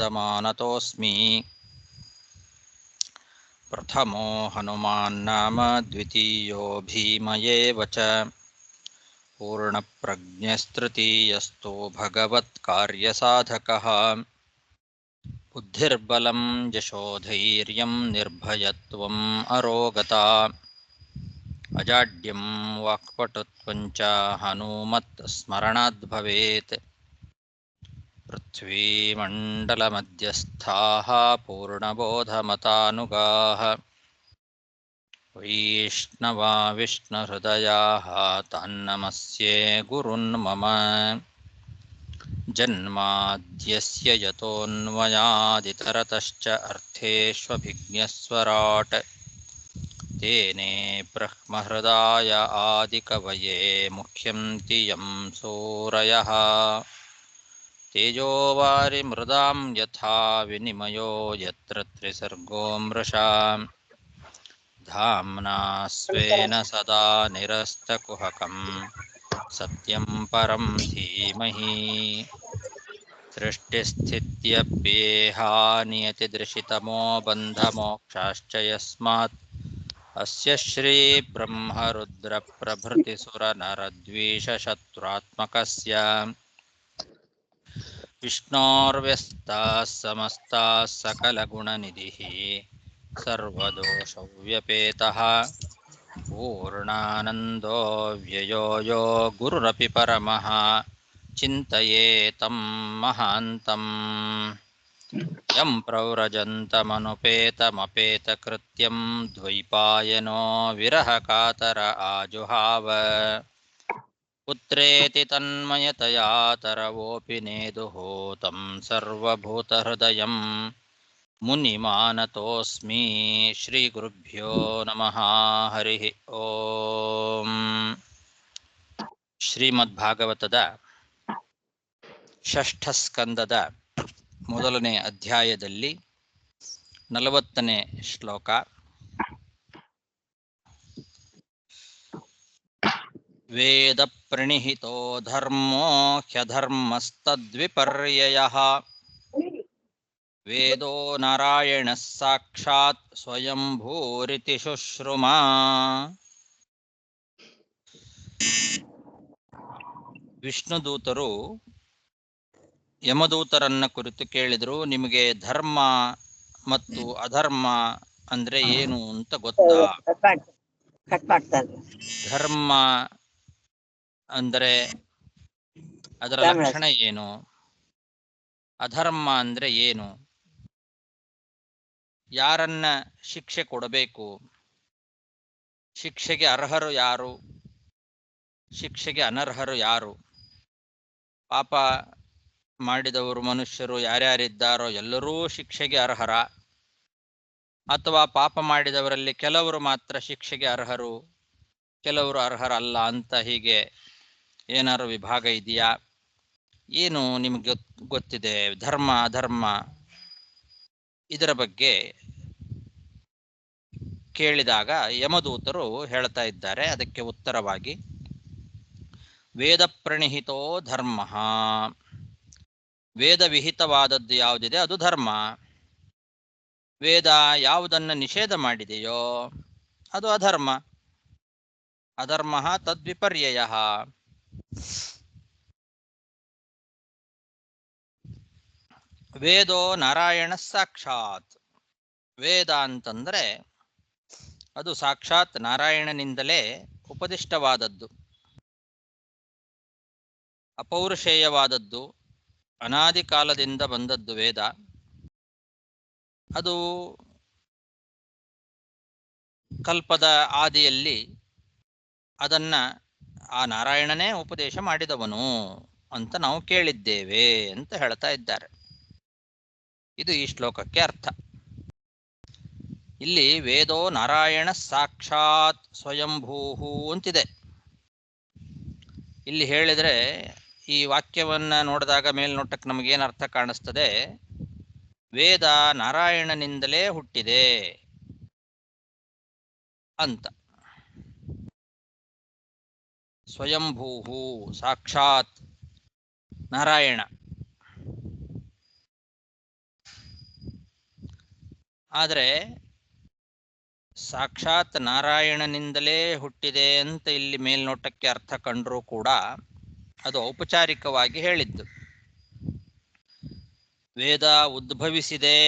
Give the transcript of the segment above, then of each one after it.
वर्तमानतोऽस्मि। प्रथमो हनुमान्नाम द्वितीयो भीमयेव च पूर्णप्रज्ञस्तृतीयस्तो भगवत्कार्यसाधकः। बुद्धिर्बलं यशोधैर्यं निर्भयत्वम् अरोगता अजाड्यं वाक्पटुत्वं च हनुमत्स्मरणाद् भवेत्। पृथ्वीमण्डलमध्यस्थाः पूर्णबोधमतानुगाः वैष्णवा विष्णुहृदयाः तान्नमस्ये गुरुन् मम। जन्माद्यस्य यतोऽन्वयादितरतश्च अर्थेष्वभिज्ञस्वराट् तेने ब्रह्महृदाय आदिकवये मुह्यन्ति यं सूरयः। तेजोवारिमृदां यथा विनिमयो यत्र त्रिसर्गो मृषा धाम्ना स्वेन सदा निरस्तकुहकं सत्यं परं धीमहि। सृष्टिस्थित्यप्येहानियतिदृशितमो बन्धमोक्षाश्च यस्मात् अस्य श्रीब्रह्मरुद्रप्रभृतिसुरनरद्वीषशत्रुरात्मकस्य विष्णोर्व्यस्ताः समस्ताः सकलगुणनिधिः सर्वदोषव्यपेतः पूर्णानन्दो व्ययो यो गुरुरपि परमः चिन्तयेतं महान्तम्। यं प्रव्रजन्तमनुपेतमपेतकृत्यं द्वैपायनो विरहकातर आजुहाव पुत्रेति तन्मयतया तरवोऽपि नेदुः तं सर्वभूतहृदयं मुनिमानतोऽस्मि। श्रीगुरुभ्यो नमः। हरिः ಓಂ. ಶ್ರೀಮದ್ಭಾಗವತದ ಷಷ್ಠ ಸ್ಕಂದದ ಮೊದಲನೇ ಅಧ್ಯಾಯದಲ್ಲಿ 40ನೇ ಶ್ಲೋಕ. ವೇದ ಪ್ರಣೀಹಿತೋ ಧರ್ಮೋ ಹ್ಯಧರ್ಮಸ್ತದ್ವಿಪರ್ಯಯಃ ವೇದೋ ನಾರಾಯಣಃ ಸಾಕ್ಷಾತ್ ಸ್ವಯಂಭೂರಿತಿ ಶುಶ್ರುಮಾ. ವಿಷ್ಣುದೂತರು ಯಮದೂತರನ್ನ ಕುರಿತು ಕೇಳಿದರು, ನಿಮಗೆ ಧರ್ಮ ಮತ್ತು ಅಧರ್ಮ ಅಂದ್ರೆ ಏನು ಅಂತ ಗೊತ್ತಾ? ಧರ್ಮ ಅಂದರೆ ಅದರ ಲಕ್ಷಣ ಏನು, ಅಧರ್ಮ ಅಂದ್ರೆ ಏನು, ಯಾರನ್ನ ಶಿಕ್ಷೆ ಕೊಡಬೇಕು, ಶಿಕ್ಷೆಗೆ ಅರ್ಹರು ಯಾರು, ಶಿಕ್ಷೆಗೆ ಅನರ್ಹರು ಯಾರು, ಪಾಪ ಮಾಡಿದವರು ಮನುಷ್ಯರು ಯಾರ್ಯಾರಿದ್ದಾರೋ ಎಲ್ಲರೂ ಶಿಕ್ಷೆಗೆ ಅರ್ಹರ, ಅಥವಾ ಪಾಪ ಮಾಡಿದವರಲ್ಲಿ ಕೆಲವರು ಮಾತ್ರ ಶಿಕ್ಷೆಗೆ ಅರ್ಹರು, ಕೆಲವರು ಅರ್ಹರಲ್ಲ ಅಂತ ಹೀಗೆ ಏನಾರು ವಿಭಾಗ ಇದೆಯಾ? ಏನು ನಿಮಗೆ ಗೊತ್ತಿದೆ ಧರ್ಮ ಅಧರ್ಮ ಇದರ ಬಗ್ಗೆ ಕೇಳಿದಾಗ ಯಮದೂತರು ಹೇಳ್ತಾ ಇದ್ದಾರೆ. ಅದಕ್ಕೆ ಉತ್ತರವಾಗಿ ವೇದ ಪ್ರಣೀಹಿತೋ ಧರ್ಮ, ವೇದ ವಿಹಿತವಾದದ್ದು ಯಾವುದಿದೆ ಅದು ಧರ್ಮ. ವೇದ ಯಾವುದನ್ನು ನಿಷೇಧ ಮಾಡಿದೆಯೋ ಅದು ಅಧರ್ಮ. ಅಧರ್ಮ ತದ್ವಿಪರ್ಯಯ. ವೇದೋ ನಾರಾಯಣ ಸಾಕ್ಷಾತ್. ವೇದ ಅಂತಂದ್ರೆ ಅದು ಸಾಕ್ಷಾತ್ ನಾರಾಯಣನಿಂದಲೇ ಉಪದಿಷ್ಟವಾದದ್ದು, ಅಪೌರುಷೇಯವಾದದ್ದು, ಅನಾದಿ ಕಾಲದಿಂದ ಬಂದದ್ದು ವೇದ. ಅದು ಕಲ್ಪದ ಆದಿಯಲ್ಲಿ ಅದನ್ನ ಆ ನಾರಾಯಣನೇ ಉಪದೇಶ ಮಾಡಿದವನು ಅಂತ ನಾವು ಕೇಳಿದ್ದೇವೆ ಅಂತ ಹೇಳ್ತಾ ಇದ್ದಾರೆ. ಇದು ಈ ಶ್ಲೋಕಕ್ಕೆ ಅರ್ಥ. ಇಲ್ಲಿ ವೇದೋ ನಾರಾಯಣ ಸಾಕ್ಷಾತ್ ಸ್ವಯಂಭೂಹು ಅಂತಿದೆ. ಇಲ್ಲಿ ಹೇಳಿದ್ರೆ ಈ ವಾಕ್ಯವನ್ನ ನೋಡಿದಾಗ ಮೇಲ್ನೋಟಕ್ಕೆ ನಮಗೇನು ಅರ್ಥ ಕಾಣಿಸ್ತದೆ? ವೇದ ನಾರಾಯಣನಿಂದಲೇ ಹುಟ್ಟಿದೆ ಅಂತ. ಸ್ವಯಂಭೂಹು ಸಾಕ್ಷಾತ್ ನಾರಾಯಣ. ಆದರೆ ಸಾಕ್ಷಾತ್ ನಾರಾಯಣನಿಂದಲೇ ಹುಟ್ಟಿದೆ ಅಂತ ಇಲ್ಲಿ ಮೇಲ್ನೋಟಕ್ಕೆ ಅರ್ಥ ಕಂಡರೂ ಕೂಡ ಅದು ಔಪಚಾರಿಕವಾಗಿ ಹೇಳಿದ್ದು. ವೇದ ಉದ್ಭವಿಸಿದೆ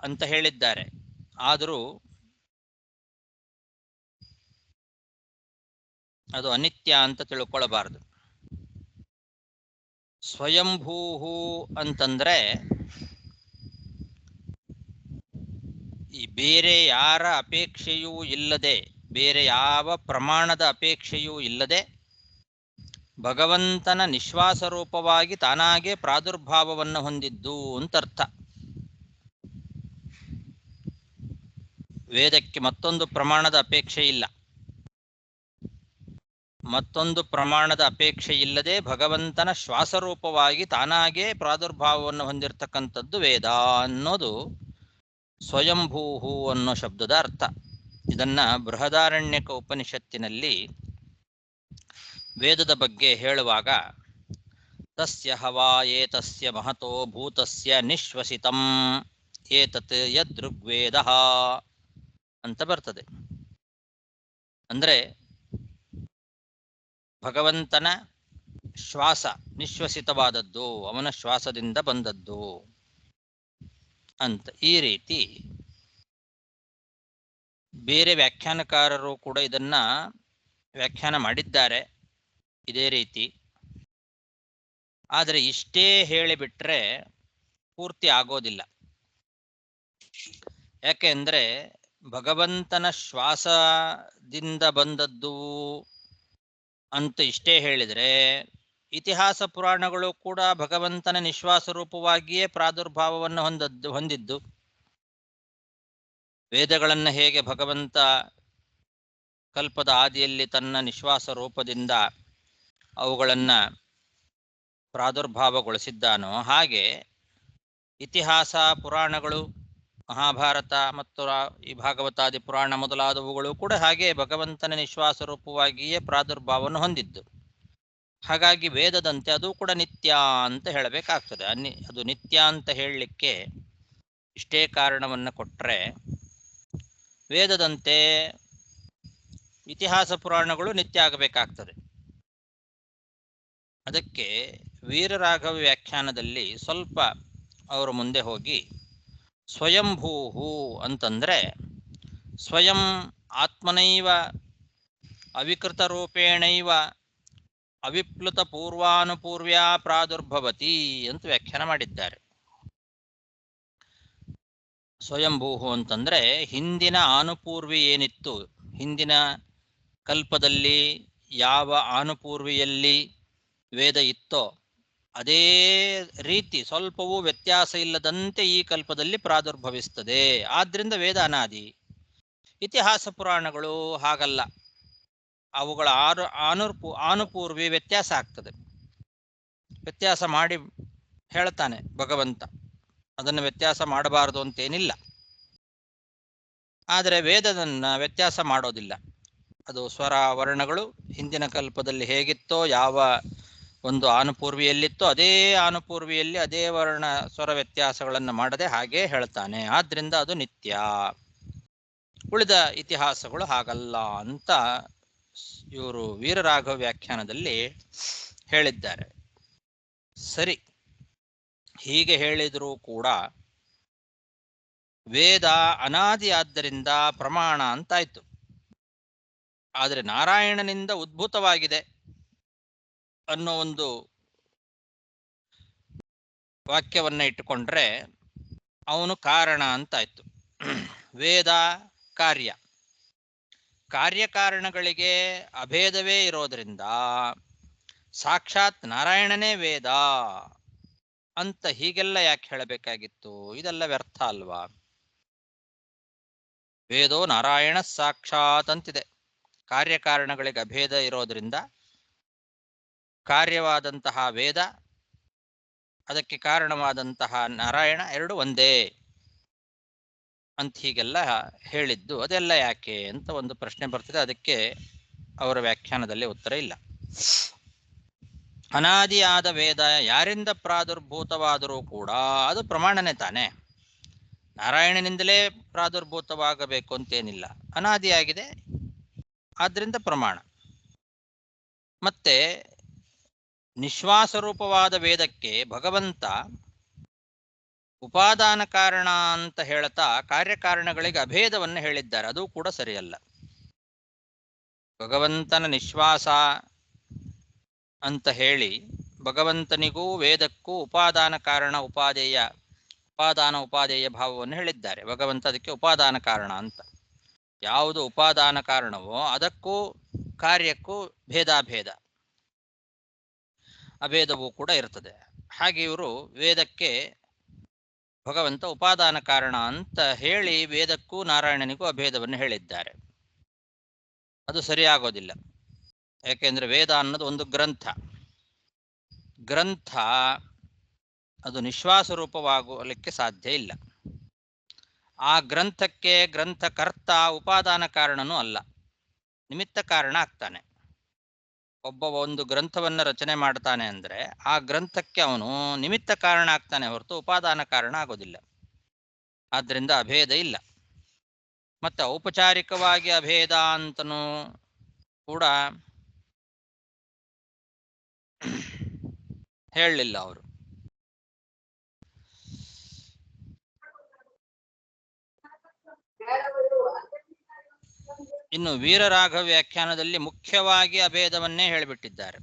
ಅಂತ ಹೇಳಿದ್ದಾರೆ, ಆದರೂ ಅದು ಅನಿತ್ಯ ಅಂತ ತಿಳ್ಕೊಳ್ಳಬಾರದು. ಸ್ವಯಂಭೂಹು ಅಂತಂದ್ರೆ ಈ ಬೇರೆ ಯಾರ ಅಪೇಕ್ಷೆಯೂ ಇಲ್ಲದೆ, ಬೇರೆ ಯಾವ ಪ್ರಮಾಣದ ಅಪೇಕ್ಷೆಯೂ ಇಲ್ಲದೆ ಭಗವಂತನ ನಿಶ್ವಾಸ ರೂಪವಾಗಿ ತಾನಾಗೇ ಪ್ರಾದುರ್ಭಾವವನ್ನು ಹೊಂದಿದ್ದು ಅಂತರ್ಥ. ವೇದಕ್ಕೆ ಮತ್ತೊಂದು ಪ್ರಮಾಣದ ಅಪೇಕ್ಷೆ ಇಲ್ಲ, ಮತ್ತೊಂದು ಪ್ರಮಾಣದ ಅಪೇಕ್ಷೆ ಇಲ್ಲದೆ ಭಗವಂತನ ಶ್ವಾಸರೂಪವಾಗಿ ತಾನಾಗೇ ಪ್ರಾದುರ್ಭಾವವನ್ನು ಹೊಂದಿರತಕ್ಕಂಥದ್ದು ವೇದ ಅನ್ನೋದು ಸ್ವಯಂಭೂಹು ಅನ್ನೋ ಶಬ್ದದ ಅರ್ಥ. ಇದನ್ನ ಬೃಹದಾರಣ್ಯಕ ಉಪನಿಷತ್ತಿನಲ್ಲಿ ವೇದದ ಬಗ್ಗೆ ಹೇಳುವಾಗ ತಸ್ಯ ಹವಾ ಏತಸ್ಯ ಮಹತೋ ಭೂತಸ್ಯ ನಿಶ್ವಸಿತಂ ಏತತ್ ಯದೃಗ್ವೇದ ಅಂತ ಬರ್ತದೆ. ಅಂದ್ರೆ ಭಗವಂತನ ಶ್ವಾಸ ನಿಶ್ವಸಿತವಾದದ್ದು, ಅವನ ಶ್ವಾಸದಿಂದ ಬಂದದ್ದು ಅಂತ. ಈ ರೀತಿ ಬೇರೆ ವ್ಯಾಖ್ಯಾನಕಾರರು ಕೂಡ ಇದನ್ನ ವ್ಯಾಖ್ಯಾನ ಮಾಡಿದ್ದಾರೆ ಇದೇ ರೀತಿ. ಆದರೆ ಇಷ್ಟೇ ಹೇಳಿಬಿಟ್ರೆ ಪೂರ್ತಿ ಆಗೋದಿಲ್ಲ. ಯಾಕೆ ಅಂದ್ರೆ ಭಗವಂತನ ಶ್ವಾಸದಿಂದ ಬಂದದ್ದು ಅಂತ ಇಷ್ಟೇ ಹೇಳಿದರೆ ಇತಿಹಾಸ ಪುರಾಣಗಳು ಕೂಡ ಭಗವಂತನ ನಿಶ್ವಾಸ ರೂಪವಾಗಿಯೇ ಪ್ರಾದುರ್ಭಾವವನ್ನು ಹೊಂದಿದ್ದು. ವೇದಗಳನ್ನು ಹೇಗೆ ಭಗವಂತ ಕಲ್ಪದ ಆದಿಯಲ್ಲಿ ತನ್ನ ನಿಶ್ವಾಸ ರೂಪದಿಂದ ಅವುಗಳನ್ನ ಪ್ರಾದುರ್ಭಾವಗೊಳಿಸಿದ್ದಾನೋ, ಹಾಗೆ ಇತಿಹಾಸ ಪುರಾಣಗಳು, ಮಹಾಭಾರತ ಮತ್ತು ಈ ಭಾಗವತಾದಿ ಪುರಾಣ ಮೊದಲಾದವುಗಳು ಕೂಡ ಹಾಗೆ ಭಗವಂತನ ನಿಶ್ವಾಸ ರೂಪವಾಗಿಯೇ ಪ್ರಾದುರ್ಭಾವವನ್ನು ಹೊಂದಿದ್ದು. ಹಾಗಾಗಿ ವೇದದಂತೆ ಅದು ಕೂಡ ನಿತ್ಯ ಅಂತ ಹೇಳಬೇಕಾಗ್ತದೆ. ಅದು ನಿತ್ಯ ಅಂತ ಹೇಳಲಿಕ್ಕೆ ಇಷ್ಟೇ ಕಾರಣವನ್ನು ಕೊಟ್ಟರೆ, ವೇದದಂತೆ ಇತಿಹಾಸ ಪುರಾಣಗಳು ನಿತ್ಯ ಆಗಬೇಕಾಗ್ತದೆ. ಅದಕ್ಕೆ ವೀರರಾಘವ ವ್ಯಾಖ್ಯಾನದಲ್ಲಿ ಸ್ವಲ್ಪ ಅವರು ಮುಂದೆ ಹೋಗಿ ಸ್ವಯಂಭೂಹು ಅಂತಂದ್ರೆ ಸ್ವಯಂ ಆತ್ಮನೈವ ಅವಿಕೃತ ರೂಪೇಣೈವ ಅವಿಪ್ಲುತ ಪೂರ್ವಾನುಪೂರ್ವ್ಯಾ ಪ್ರಾದುರ್ಭವತಿ ಅಂತ ವ್ಯಾಖ್ಯಾನ ಮಾಡಿದ್ದಾರೆ. ಸ್ವಯಂಭೂಹು ಅಂತಂದ್ರೆ ಹಿಂದಿನ ಆನುಪೂರ್ವಿ ಏನಿತ್ತು, ಹಿಂದಿನ ಕಲ್ಪದಲ್ಲಿ ಯಾವ ಆನುಪೂರ್ವಿಯಲ್ಲಿ ವೇದ ಇತ್ತೋ ಅದೇ ರೀತಿ ಸ್ವಲ್ಪವೂ ವ್ಯತ್ಯಾಸ ಇಲ್ಲದಂತೆ ಈ ಕಲ್ಪದಲ್ಲಿ ಪ್ರಾದುರ್ಭವಿಸ್ತದೆ. ಆದ್ರಿಂದ ವೇದ ಅನಾದಿ. ಇತಿಹಾಸ ಪುರಾಣಗಳು ಹಾಗಲ್ಲ, ಅವುಗಳ ಆನುಪೂರ್ವಿ ವ್ಯತ್ಯಾಸ ಆಗ್ತದೆ. ವ್ಯತ್ಯಾಸ ಮಾಡಿ ಹೇಳ್ತಾನೆ ಭಗವಂತ, ಅದನ್ನು ವ್ಯತ್ಯಾಸ ಮಾಡಬಾರದು ಅಂತೇನಿಲ್ಲ. ಆದರೆ ವೇದದನ್ನ ವ್ಯತ್ಯಾಸ ಮಾಡೋದಿಲ್ಲ. ಅದು ಸ್ವರ ವರ್ಣಗಳು ಹಿಂದಿನ ಕಲ್ಪದಲ್ಲಿ ಹೇಗಿತ್ತೋ, ಯಾವ ಒಂದು ಆನುಪೂರ್ವಿಯಲ್ಲಿತ್ತೋ ಅದೇ ಆನುಪೂರ್ವಿಯಲ್ಲಿ ಅದೇ ವರ್ಣ ಸ್ವರ ವ್ಯತ್ಯಾಸಗಳನ್ನು ಮಾಡದೆ ಹಾಗೇ ಹೇಳ್ತಾನೆ. ಆದ್ರಿಂದ ಅದು ನಿತ್ಯ. ಉಳಿದ ಇತಿಹಾಸಗಳು ಹಾಗಲ್ಲ ಅಂತ ಇವರು ವೀರರಾಘವ ವ್ಯಾಖ್ಯಾನದಲ್ಲಿ ಹೇಳಿದ್ದಾರೆ. ಸರಿ, ಹೀಗೆ ಹೇಳಿದರೂ ಕೂಡ ವೇದ ಅನಾದಿ ಆದ್ದರಿಂದ ಪ್ರಮಾಣ ಅಂತಾಯ್ತು. ಆದರೆ ನಾರಾಯಣನಿಂದ ಉದ್ಭೂತವಾಗಿದೆ ಅನ್ನೋ ಒಂದು ವಾಕ್ಯವನ್ನ ಇಟ್ಟುಕೊಂಡ್ರೆ ಅವನು ಕಾರಣ ಅಂತಾಯ್ತು. ವೇದ ಕಾರ್ಯ, ಕಾರ್ಯಕಾರಣಗಳಿಗೆ ಅಭೇದವೇ ಇರೋದ್ರಿಂದ ಸಾಕ್ಷಾತ್ ನಾರಾಯಣನೇ ವೇದ ಅಂತ ಹೀಗೆಲ್ಲ ಯಾಕೆ ಹೇಳಬೇಕಾಗಿತ್ತು? ಇದೆಲ್ಲ ವ್ಯರ್ಥ ಅಲ್ವಾ? ವೇದೋ ನಾರಾಯಣ ಸಾಕ್ಷಾತ್ ಅಂತಿದೆ. ಕಾರ್ಯಕಾರಣಗಳಿಗೆ ಅಭೇದ ಇರೋದ್ರಿಂದ ಕಾರ್ಯವಾದಂತಹ ವೇದ, ಅದಕ್ಕೆ ಕಾರಣವಾದಂತಹ ನಾರಾಯಣ ಎರಡು ಒಂದೇ ಅಂತ ಹೀಗೆಲ್ಲ ಹೇಳಿದ್ದು ಅದೆಲ್ಲ ಯಾಕೆ ಅಂತ ಒಂದು ಪ್ರಶ್ನೆ ಬರ್ತದೆ. ಅದಕ್ಕೆ ಅವರ ವ್ಯಾಖ್ಯಾನದಲ್ಲಿ ಉತ್ತರ ಇಲ್ಲ. ಅನಾದಿಯಾದ ವೇದ ಯಾರಿಂದ ಪ್ರಾದುರ್ಭೂತವಾದರೂ ಕೂಡ ಅದು ಪ್ರಮಾಣನೇ ತಾನೆ. ನಾರಾಯಣನಿಂದಲೇ ಪ್ರಾದುರ್ಭೂತವಾಗಬೇಕು ಅಂತೇನಿಲ್ಲ, ಅನಾದಿಯಾಗಿದೆ, ಆದ್ರಿಂದ ಪ್ರಮಾಣ. ಮತ್ತೆ ನಿಶ್ವಾಸರೂಪವಾದ ವೇದಕ್ಕೆ ಭಗವಂತ ಉಪಾದಾನ ಕಾರಣ ಅಂತ ಹೇಳ್ತಾ ಕಾರ್ಯಕಾರಣಗಳಿಗೆ ಅಭೇದವನ್ನು ಹೇಳಿದ್ದಾರೆ, ಅದು ಕೂಡ ಸರಿಯಲ್ಲ. ಭಗವಂತನ ನಿಶ್ವಾಸ ಅಂತ ಹೇಳಿ ಭಗವಂತನಿಗೂ ವೇದಕ್ಕೂ ಉಪಾದಾನ ಕಾರಣ ಉಪಾದೇಯ ಭಾವವನ್ನು ಹೇಳಿದ್ದಾರೆ. ಭಗವಂತ ಅದಕ್ಕೆ ಉಪಾದಾನ ಕಾರಣ ಅಂತ. ಯಾವುದು ಉಪಾದಾನ ಕಾರಣವೋ ಅದಕ್ಕೂ ಕಾರ್ಯಕ್ಕೂ ಅಭೇದವೂ ಕೂಡ ಇರ್ತದೆ. ಹಾಗೆ ಇವರು ವೇದಕ್ಕೆ ಭಗವಂತ ಉಪಾದಾನ ಕಾರಣ ಅಂತ ಹೇಳಿ ವೇದಕ್ಕೂ ನಾರಾಯಣನಿಗೂ ಅಭೇದವನ್ನು ಹೇಳಿದ್ದಾರೆ. ಅದು ಸರಿಯಾಗೋದಿಲ್ಲ. ಯಾಕೆಂದ್ರೆ ವೇದ ಅನ್ನೋದು ಒಂದು ಗ್ರಂಥ, ಅದು ನಿಶ್ವಾಸ ರೂಪವಾಗಲಿಕ್ಕೆ ಸಾಧ್ಯ ಇಲ್ಲ. ಆ ಗ್ರಂಥಕ್ಕೆ ಗ್ರಂಥಕರ್ತ ಉಪಾದಾನ ಕಾರಣನೂ ಅಲ್ಲ, ನಿಮಿತ್ತ ಕಾರಣ ಆಗ್ತಾನೆ. ಒಬ್ಬ ಒಂದು ಗ್ರಂಥವನ್ನ ರಚನೆ ಮಾಡ್ತಾನೆ ಅಂದ್ರೆ ಆ ಗ್ರಂಥಕ್ಕೆ ಅವನು ನಿಮಿತ್ತ ಕಾರಣ ಆಗ್ತಾನೆ ಹೊರತು ಉಪಾದಾನ ಕಾರಣ ಆಗೋದಿಲ್ಲ. ಆದ್ರಿಂದ ಅಭೇದ ಇಲ್ಲ. ಮತ್ತೆ ಔಪಚಾರಿಕವಾಗಿ ಅಭೇದ ಅಂತನೂ ಕೂಡ ಹೇಳಲಿಲ್ಲ ಅವರು. ಇನ್ನು ವೀರರಾಘವ ವ್ಯಾಖ್ಯಾನದಲ್ಲಿ ಮುಖ್ಯವಾಗಿ ಅಭೇದವನ್ನೇ ಹೇಳಿಬಿಟ್ಟಿದ್ದಾರೆ.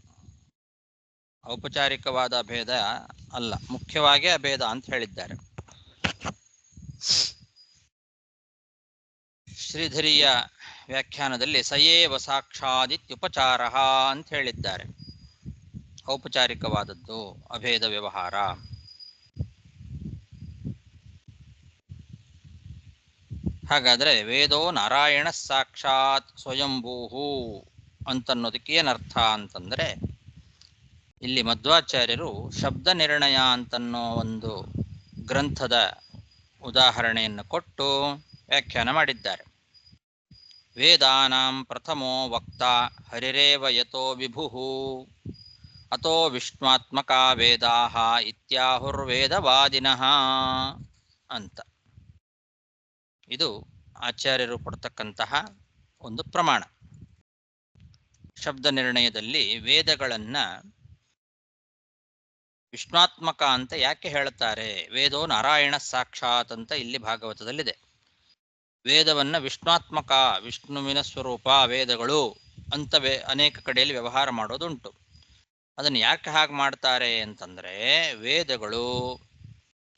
ಔಪಚಾರಿಕವಾದ ಅಭೇದ ಅಲ್ಲ, ಮುಖ್ಯವಾಗಿ ಅಭೇದ ಅಂತ ಹೇಳಿದ್ದಾರೆ. ಶ್ರೀಧರಿಯ ವ್ಯಾಖ್ಯಾನದಲ್ಲಿ ಸಯೇವ ಸಾಕ್ಷಾದಿತ್ಯುಪಚಾರ ಅಂತ ಹೇಳಿದ್ದಾರೆ. ಔಪಚಾರಿಕವಾದದ್ದು ಅಭೇದ ವ್ಯವಹಾರ. ಹಾಗಾದ್ರೆ ವೇದೋ ನಾರಾಯಣ ಸಾಕ್ಷಾತ್ ಸ್ವಯಂಭೂಹು ಅಂತನ್ನೋದಕ್ಕೆ ಏನರ್ಥ ಅಂತಂದ್ರೆ, ಇಲ್ಲಿ ಮಧ್ವಾಚಾರ್ಯರು ಶಬ್ದ ನಿರ್ಣಯ ಅಂತನ್ನೋ ಒಂದು ಗ್ರಂಥದ ಉದಾಹರಣೆಯನ್ನು ಕೊಟ್ಟು ವ್ಯಾಖ್ಯಾನ ಮಾಡಿದ್ದಾರೆ. ವೇದಾನಾಂ ಪ್ರಥಮೋ ವಕ್ತ ಹರಿರೇವ ಯತೋ ವಿಭುಃ ಅತೋ ವಿಷ್ಣುತ್ಮಕ ವೇದಾಃ ಇತ್ಯಾಹುರ್ವೇದವಾದಿನಃ ಅಂತ. ಇದು ಆಚಾರ್ಯರು ಕೊಡ್ತಕ್ಕಂತಹ ಒಂದು ಪ್ರಮಾಣ. ಶಬ್ದ ನಿರ್ಣಯದಲ್ಲಿ ವೇದಗಳನ್ನ ವಿಷ್ಣಾತ್ಮಕ ಅಂತ ಯಾಕೆ ಹೇಳ್ತಾರೆ? ವೇದೋ ನಾರಾಯಣ ಸಾಕ್ಷಾತ್ ಅಂತ ಇಲ್ಲಿ ಭಾಗವತದಲ್ಲಿದೆ. ವೇದವನ್ನ ವಿಷ್ಣಾತ್ಮಕ, ವಿಷ್ಣುವಿನ ಸ್ವರೂಪ ವೇದಗಳು ಅಂತ ಅನೇಕ ಕಡೆಯಲ್ಲಿ ವ್ಯವಹಾರ ಮಾಡೋದುಂಟು. ಅದನ್ನು ಯಾಕೆ ಹಾಗೆ ಮಾಡ್ತಾರೆ ಅಂತಂದ್ರೆ, ವೇದಗಳು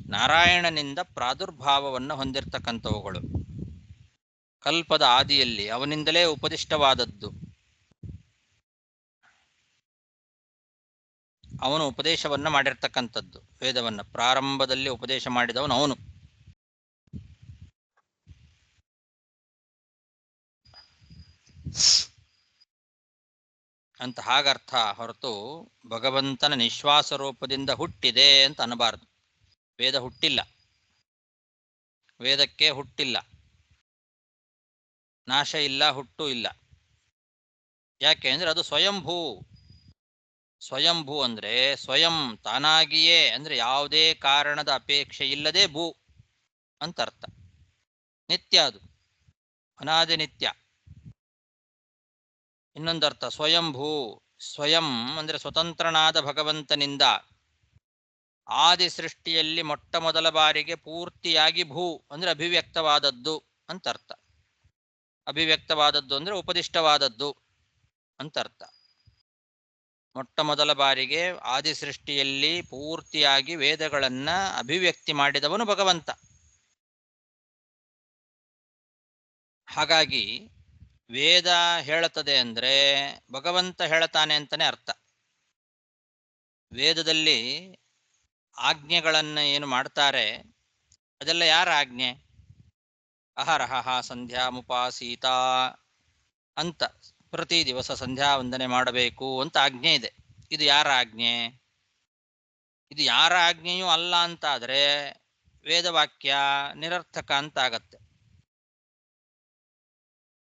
ನಾರಾಯಣನಿಂದ ಪ್ರಾದುರ್ಭಾವವನ್ನು ಹೊಂದಿರತಕ್ಕಂಥವುಗಳು. ಕಲ್ಪದ ಆದಿಯಲ್ಲಿ ಅವನಿಂದಲೇ ಉಪದಿಷ್ಟವಾದದ್ದು. ಅವನು ಉಪದೇಶವನ್ನ ಮಾಡಿರ್ತಕ್ಕಂಥದ್ದು. ವೇದವನ್ನ ಪ್ರಾರಂಭದಲ್ಲಿ ಉಪದೇಶ ಮಾಡಿದವನು ಅವನು. ಅಂತ ಹಾಗರ್ಥ ಹೊರತು ಭಗವಂತನ ನಿಶ್ವಾಸ ರೂಪದಿಂದ ಹುಟ್ಟಿದೆ ಅಂತ ಅನ್ನಬಾರದು. ವೇದ ಹುಟ್ಟಿಲ್ಲ, ವೇದಕ್ಕೆ ಹುಟ್ಟಿಲ್ಲ, ನಾಶ ಇಲ್ಲ, ಹುಟ್ಟು ಇಲ್ಲ. ಯಾಕೆ ಅಂದ್ರೆ ಅದು ಸ್ವಯಂಭೂ. ಸ್ವಯಂಭೂ ಅಂದ್ರೆ ಸ್ವಯಂ ತಾನಾಗಿಯೇ, ಅಂದ್ರೆ ಯಾವುದೇ ಕಾರಣದ ಅಪೇಕ್ಷೆ ಇಲ್ಲದೆ ಭೂ ಅಂತ ಅರ್ಥ. ನಿತ್ಯ, ಅದು ಅನಾದಿ ನಿತ್ಯ. ಇನ್ನೊಂದರ್ಥ ಸ್ವಯಂಭೂ, ಸ್ವಯಂ ಅಂದ್ರೆ ಸ್ವತಂತ್ರನಾದ ಭಗವಂತನಿಂದ ಆದಿ ಸೃಷ್ಟಿಯಲ್ಲಿ ಮೊಟ್ಟ ಮೊದಲ ಬಾರಿಗೆ ಪೂರ್ತಿಯಾಗಿ ಭೂ ಅಂದ್ರೆ ಅಭಿವ್ಯಕ್ತವಾದದ್ದು ಅಂತ ಅರ್ಥ. ಅಭಿವ್ಯಕ್ತವಾದದ್ದು ಅಂದ್ರೆ ಉಪದಿಷ್ಟವಾದದ್ದು ಅಂತ ಅರ್ಥ. ಮೊಟ್ಟ ಮೊದಲ ಬಾರಿಗೆ ಆದಿ ಸೃಷ್ಟಿಯಲ್ಲಿ ಪೂರ್ತಿಯಾಗಿ ವೇದಗಳನ್ನ ಅಭಿವ್ಯಕ್ತಿ ಮಾಡಿದವನು ಭಗವಂತ. ಹಾಗಾಗಿ ವೇದ ಹೇಳುತ್ತದೆ ಅಂದ್ರೆ ಭಗವಂತ ಹೇಳ್ತಾನೆ ಅಂತಾನೆ ಅರ್ಥ. ವೇದದಲ್ಲಿ ಆಜ್ಞೆಗಳನ್ನ ಏನು ಮಾಡ್ತಾರೆ ಅದೆಲ್ಲ ಯಾರ ಆಜ್ಞೆ? ಅಹರಹ ಸಂಧ್ಯಾ ಮುಪಾಸೀತ ಅಂತ ಪ್ರತಿ ದಿವಸ ಸಂಧ್ಯಾ ವಂದನೆ ಮಾಡಬೇಕು ಅಂತ ಆಜ್ಞೆ ಇದೆ. ಇದು ಯಾರ ಆಜ್ಞೆ? ಇದು ಯಾರ ಆಜ್ಞೆಯೂ ಅಲ್ಲ ಅಂತಾದ್ರೆ ವೇದವಾಕ್ಯ ನಿರರ್ಥಕ ಅಂತ ಆಗತ್ತೆ.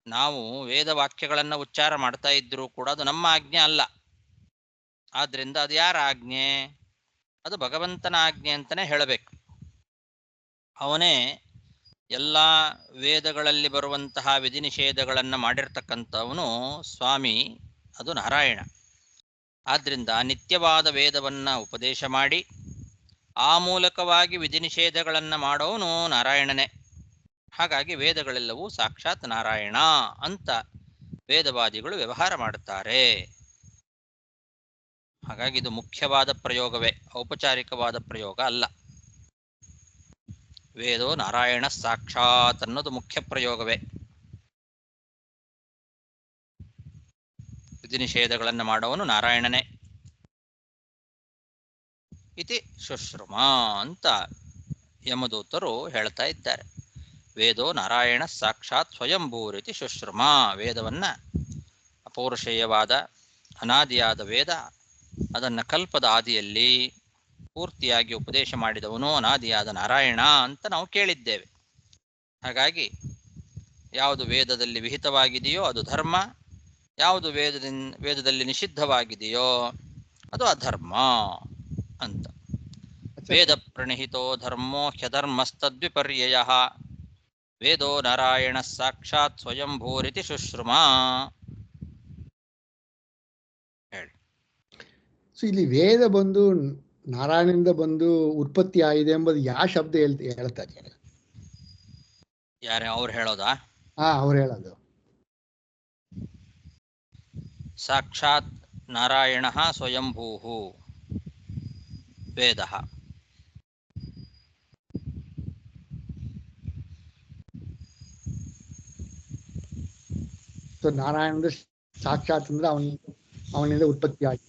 ನಾವು ವೇದವಾಕ್ಯಗಳನ್ನ ಉಚ್ಚಾರ ಮಾಡ್ತಾ ಇದ್ರೂ ಕೂಡ ಅದು ನಮ್ಮ ಆಜ್ಞೆ ಅಲ್ಲ. ಆದ್ರಿಂದ ಅದು ಯಾರ ಆಜ್ಞೆ? ಅದು ಭಗವಂತನ ಆಜ್ಞೆ ಅಂತಾನೆ ಹೇಳಬೇಕು. ಅವನೇ ಎಲ್ಲ ವೇದಗಳಲ್ಲಿ ಬರುವಂತಹ ವಿಧಿ ನಿಷೇಧಗಳನ್ನು ಮಾಡಿರ್ತಕ್ಕಂಥವನು ಸ್ವಾಮಿ, ಅದು ನಾರಾಯಣ. ಆದ್ದರಿಂದ ನಿತ್ಯವಾದ ವೇದವನ್ನು ಉಪದೇಶ ಮಾಡಿ ಆ ಮೂಲಕವಾಗಿ ವಿಧಿ ನಿಷೇಧಗಳನ್ನು ಮಾಡೋನು ನಾರಾಯಣನೇ. ಹಾಗಾಗಿ ವೇದಗಳೆಲ್ಲವೂ ಸಾಕ್ಷಾತ್ ನಾರಾಯಣ ಅಂತ ವೇದವಾದಿಗಳು ವ್ಯವಹಾರ ಮಾಡುತ್ತಾರೆ. ಹಾಗಾಗಿ ಇದು ಮುಖ್ಯವಾದ ಪ್ರಯೋಗವೇ, ಔಪಚಾರಿಕವಾದ ಪ್ರಯೋಗ ಅಲ್ಲ. ವೇದೋ ನಾರಾಯಣ ಸಾಕ್ಷಾತ್ ಅನ್ನೋದು ಮುಖ್ಯ ಪ್ರಯೋಗವೇ. ವಿಧಿ ನಿಷೇಧಗಳನ್ನು ಮಾಡುವವನು ನಾರಾಯಣನೇ. ಇತಿ ಶುಶ್ರುಮ ಅಂತ ಯಮದೂತರು ಹೇಳ್ತಾ ಇದ್ದಾರೆ. ವೇದೋ ನಾರಾಯಣ ಸಾಕ್ಷಾತ್ ಸ್ವಯಂಭೂರಿತಿ ಶುಶ್ರುಮ. ವೇದವನ್ನ ಅಪೌರುಷೇಯವಾದ ಅನಾದಿಯಾದ ವೇದ, ಅದನ್ನು ಕಲ್ಪದ ಆದಿಯಲ್ಲಿ ಪೂರ್ತಿಯಾಗಿ ಉಪದೇಶ ಮಾಡಿದವನು ಅನಾದಿಯಾದ ನಾರಾಯಣ ಅಂತ ನಾವು ಕೇಳಿದ್ದೇವೆ. ಹಾಗಾಗಿ ಯಾವುದು ವೇದದಲ್ಲಿ ವಿಹಿತವಾಗಿದೆಯೋ ಅದು ಧರ್ಮ, ಯಾವುದು ವೇದದಲ್ಲಿ ನಿಷಿದ್ಧವಾಗಿದೆಯೋ ಅದು ಅಧರ್ಮ ಅಂತ. ವೇದ ಪ್ರಣಿಹಿತೋ ಧರ್ಮೋ ಹ್ಯಧರ್ಮಸ್ತದ್ವಿಪರ್ಯಯ ವೇದೋ ನಾರಾಯಣ ಸಾಕ್ಷಾತ್ ಸ್ವಯಂಭೂರಿತಿ ಶುಶ್ರುಮ. ಹೇಳಿ. ಸೊ ಇಲ್ಲಿ ವೇದ ಬಂದು ನಾರಾಯಣನಿಂದ ಬಂದು ಉತ್ಪತ್ತಿ ಆಗಿದೆ ಎಂಬುದು ಯಾವ ಶಬ್ದ ಹೇಳ್ತಾರೆ? ಯಾರೇ ಅವ್ರು ಹೇಳೋದಾ? ಅವ್ರು ಹೇಳೋದು ಸಾಕ್ಷಾತ್ ನಾರಾಯಣ ಸ್ವಯಂಭೂ ವೇದ. ಸೊ ನಾರಾಯಣದ ಸಾಕ್ಷಾತ್ ಅಂದ್ರೆ ಅವನಿಂದ ಉತ್ಪತ್ತಿ ಆಗಿ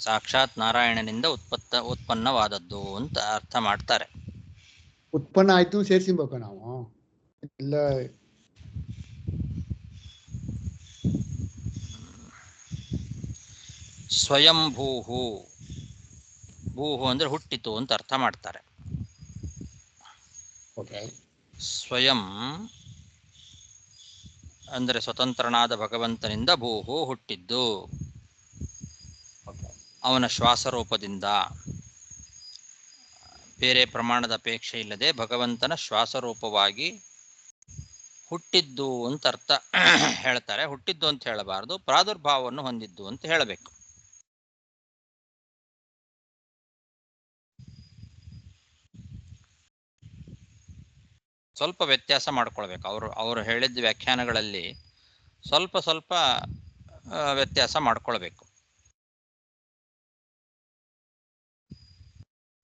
ಸಾಕ್ಷಾತ್ ನಾರಾಯಣನಿಂದ ಉತ್ಪನ್ನವಾದದ್ದು ಅಂತ ಅರ್ಥ ಮಾಡ್ತಾರೆ. ಉತ್ಪನ್ನ ಆಯ್ತು ಸೇರಿಸಬೇಕು ನಾವು ಇಲ್ಲ. ಸ್ವಯಂಭೂಹು, ಭೂಹು ಅಂದ್ರೆ ಹುಟ್ಟಿತು ಅಂತ ಅರ್ಥ ಮಾಡ್ತಾರೆ. ಸ್ವಯಂ ಅಂದರೆ ಸ್ವತಂತ್ರನಾದ ಭಗವಂತನಿಂದ ಭೂಹು ಹುಟ್ಟಿದ್ದು, ಅವನ ಶ್ವಾಸರೂಪದಿಂದ, ಬೇರೆ ಪ್ರಮಾಣದ ಅಪೇಕ್ಷೆ ಇಲ್ಲದೆ ಭಗವಂತನ ಶ್ವಾಸರೂಪವಾಗಿ ಹುಟ್ಟಿದ್ದು ಅಂತ ಅರ್ಥ ಹೇಳ್ತಾರೆ. ಹುಟ್ಟಿದ್ದು ಅಂತ ಹೇಳಬಾರದು, ಪ್ರಾದುರ್ಭಾವವನ್ನು ಹೊಂದಿದ್ದು ಅಂತ ಹೇಳಬೇಕು. ಸ್ವಲ್ಪ ವ್ಯತ್ಯಾಸ ಮಾಡ್ಕೊಳ್ಬೇಕು. ಅವರು ಹೇಳಿದ ವ್ಯಾಖ್ಯಾನಗಳಲ್ಲಿ ಸ್ವಲ್ಪ ವ್ಯತ್ಯಾಸ ಮಾಡ್ಕೊಳ್ಬೇಕು.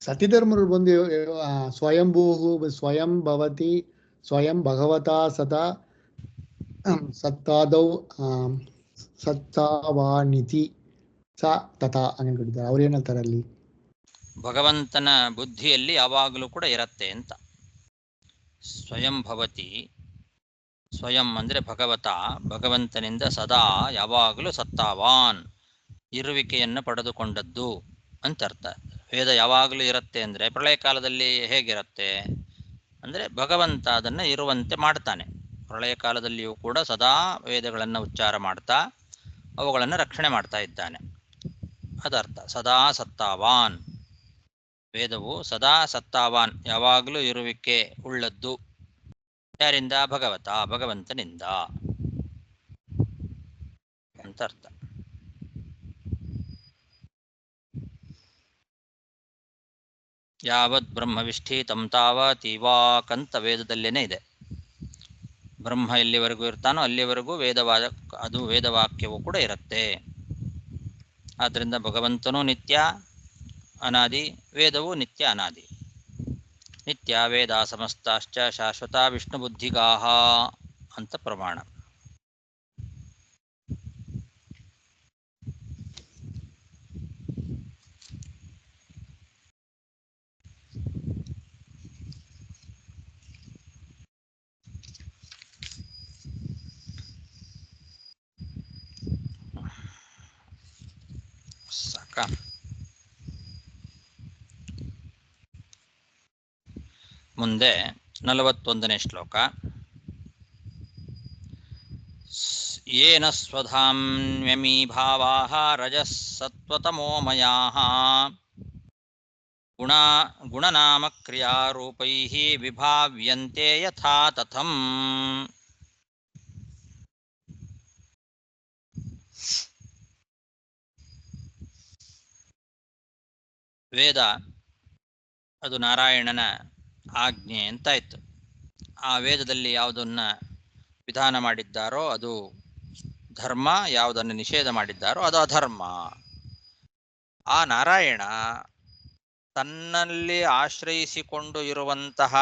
ಸತಿಧರ್ಮರು ಬಂದು ಸ್ವಯಂಭೂ ಸ್ವಯಂ ಭವತಿ ಸ್ವಯಂ ಭಗವತಾ ಸದಾ ಸತ್ತಾದೌ ಸತ್ತಾವಾನಿತಿ ಸ ತಥಾ ಅನ್ಕೊಂಡಿದ್ದಾರೆ. ಅವ್ರು ಏನ್ ಹೇಳ್ತಾರೆ ಅಲ್ಲಿ? ಭಗವಂತನ ಬುದ್ಧಿಯಲ್ಲಿ ಯಾವಾಗಲೂ ಕೂಡ ಇರತ್ತೆ ಅಂತ. ಸ್ವಯಂ ಭವತಿ, ಸ್ವಯಂ ಅಂದರೆ ಭಗವತ, ಭಗವಂತನಿಂದ ಸದಾ ಯಾವಾಗಲೂ ಸತ್ತಾವಾನ್ ಇರುವಿಕೆಯನ್ನು ಪಡೆದುಕೊಂಡದ್ದು ಅಂತ ಅರ್ಥ. ವೇದ ಯಾವಾಗಲೂ ಇರುತ್ತೆ ಅಂದರೆ ಪ್ರಳಯ ಕಾಲದಲ್ಲಿ ಹೇಗಿರುತ್ತೆ ಅಂದರೆ ಭಗವಂತ ಅದನ್ನು ಇರುವಂತೆ ಮಾಡ್ತಾನೆ. ಪ್ರಳಯ ಕಾಲದಲ್ಲಿಯೂ ಕೂಡ ಸದಾ ವೇದಗಳನ್ನು ಉಚ್ಚಾರ ಮಾಡ್ತಾ ಅವುಗಳನ್ನು ರಕ್ಷಣೆ ಮಾಡ್ತಾ ಇದ್ದಾನೆ. ಅದರ್ಥ ಸದಾ ಸತ್ತಾವಾನ್. ವೇದವು ಸದಾ ಸತ್ತಾವಾನ್, ಯಾವಾಗಲೂ ಇರುವಿಕೆ ಉಳ್ಳದ್ದು. ಯಾರಿಂದ? ಭಗವಂತನಿಂದ ಅಂತ ಅರ್ಥ. ಯಾವತ್ ಬ್ರಹ್ಮವಿಷ್ಠಿತಂ ತಾವತ್ ಇವಾಕ್ ಅಂತ ವೇದದಲ್ಲೇನೆ ಇದೆ. ಬ್ರಹ್ಮ ಎಲ್ಲಿವರೆಗೂ ಇರ್ತಾನೋ ಅಲ್ಲಿವರೆಗೂ ಅದು ವೇದವಾಕ್ಯವೂ ಕೂಡ ಇರುತ್ತೆ. ಆದ್ದರಿಂದ ಭಗವಂತನೂ ನಿತ್ಯ ಅನಾದಿ, ವೇದವು ನಿತ್ಯ ಅನಾದಿ. ನಿತ್ಯ ವೇದ ಸಮಸ್ತಾಶ್ಚ ಶಾಶ್ವತ ವಿಷ್ಣು ಬುದ್ಧಿಗಾಹ ಅಂತ ಪ್ರಮಾಣ. ಸಾಕ? ಮುಂದೆ 41ನೇ ಶ್ಲೋಕ. ಯೇನ ಸ್ವಧಾಮ್ಯಮೀ ಭಾವಾಃ ರಜಃ ಸತ್ವತಮೋಮಯಾಃ ಗುಣನಾಮಕ್ರಿಯಾರೂಪೈಃ ವಿಭಾವ್ಯಂತೆ ಯಥಾ ತಥಂ. ವೇದ ಅದು ನಾರಾಯಣನ ಆಜ್ಞೆ ಅಂತಾಯ್ತು. ಆ ವೇದದಲ್ಲಿ ಯಾವುದನ್ನ ವಿಧಾನ ಮಾಡಿದ್ದಾರೋ ಅದು ಧರ್ಮ, ಯಾವುದನ್ನು ನಿಷೇಧ ಮಾಡಿದ್ದಾರೋ ಅದು ಅಧರ್ಮ. ಆ ನಾರಾಯಣ ತನ್ನಲ್ಲಿ ಆಶ್ರಯಿಸಿಕೊಂಡು ಇರುವಂತಹ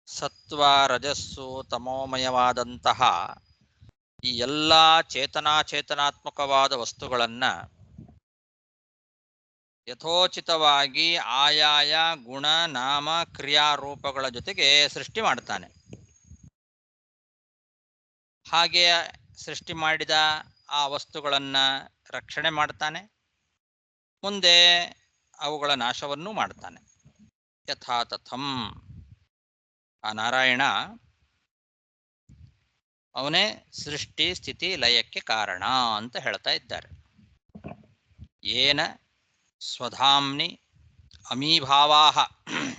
ಸತ್ವ, ರಜಸ್ಸು, ತಮೋಮಯವಾದಂತಹ ಈ ಎಲ್ಲ ಚೇತನಾತ್ಮಕವಾದ ವಸ್ತುಗಳನ್ನ ಯಥೋಚಿತವಾಗಿ ಆಯಾಯ ಗುಣ, ನಾಮ, ಕ್ರಿಯಾರೂಪಗಳ ಜೊತೆಗೆ ಸೃಷ್ಟಿ ಮಾಡ್ತಾನೆ. ಹಾಗೆ ಸೃಷ್ಟಿ ಮಾಡಿದ ಆ ವಸ್ತುಗಳನ್ನ ರಕ್ಷಣೆ ಮಾಡ್ತಾನೆ, ಮುಂದೆ ಅವುಗಳ ನಾಶವನ್ನೂ ಮಾಡ್ತಾನೆ. ಯಥಾ ತಥಂ. ಆ ನಾರಾಯಣ ಅವನೇ ಸೃಷ್ಟಿ ಸ್ಥಿತಿ ಲಯಕ್ಕೆ ಕಾರಣ ಅಂತ ಹೇಳ್ತಾ ಇದ್ದಾರೆ. ಏನ ಸ್ವಧಾಮ್ನಿ ಅಮೀಭಾವಾಹ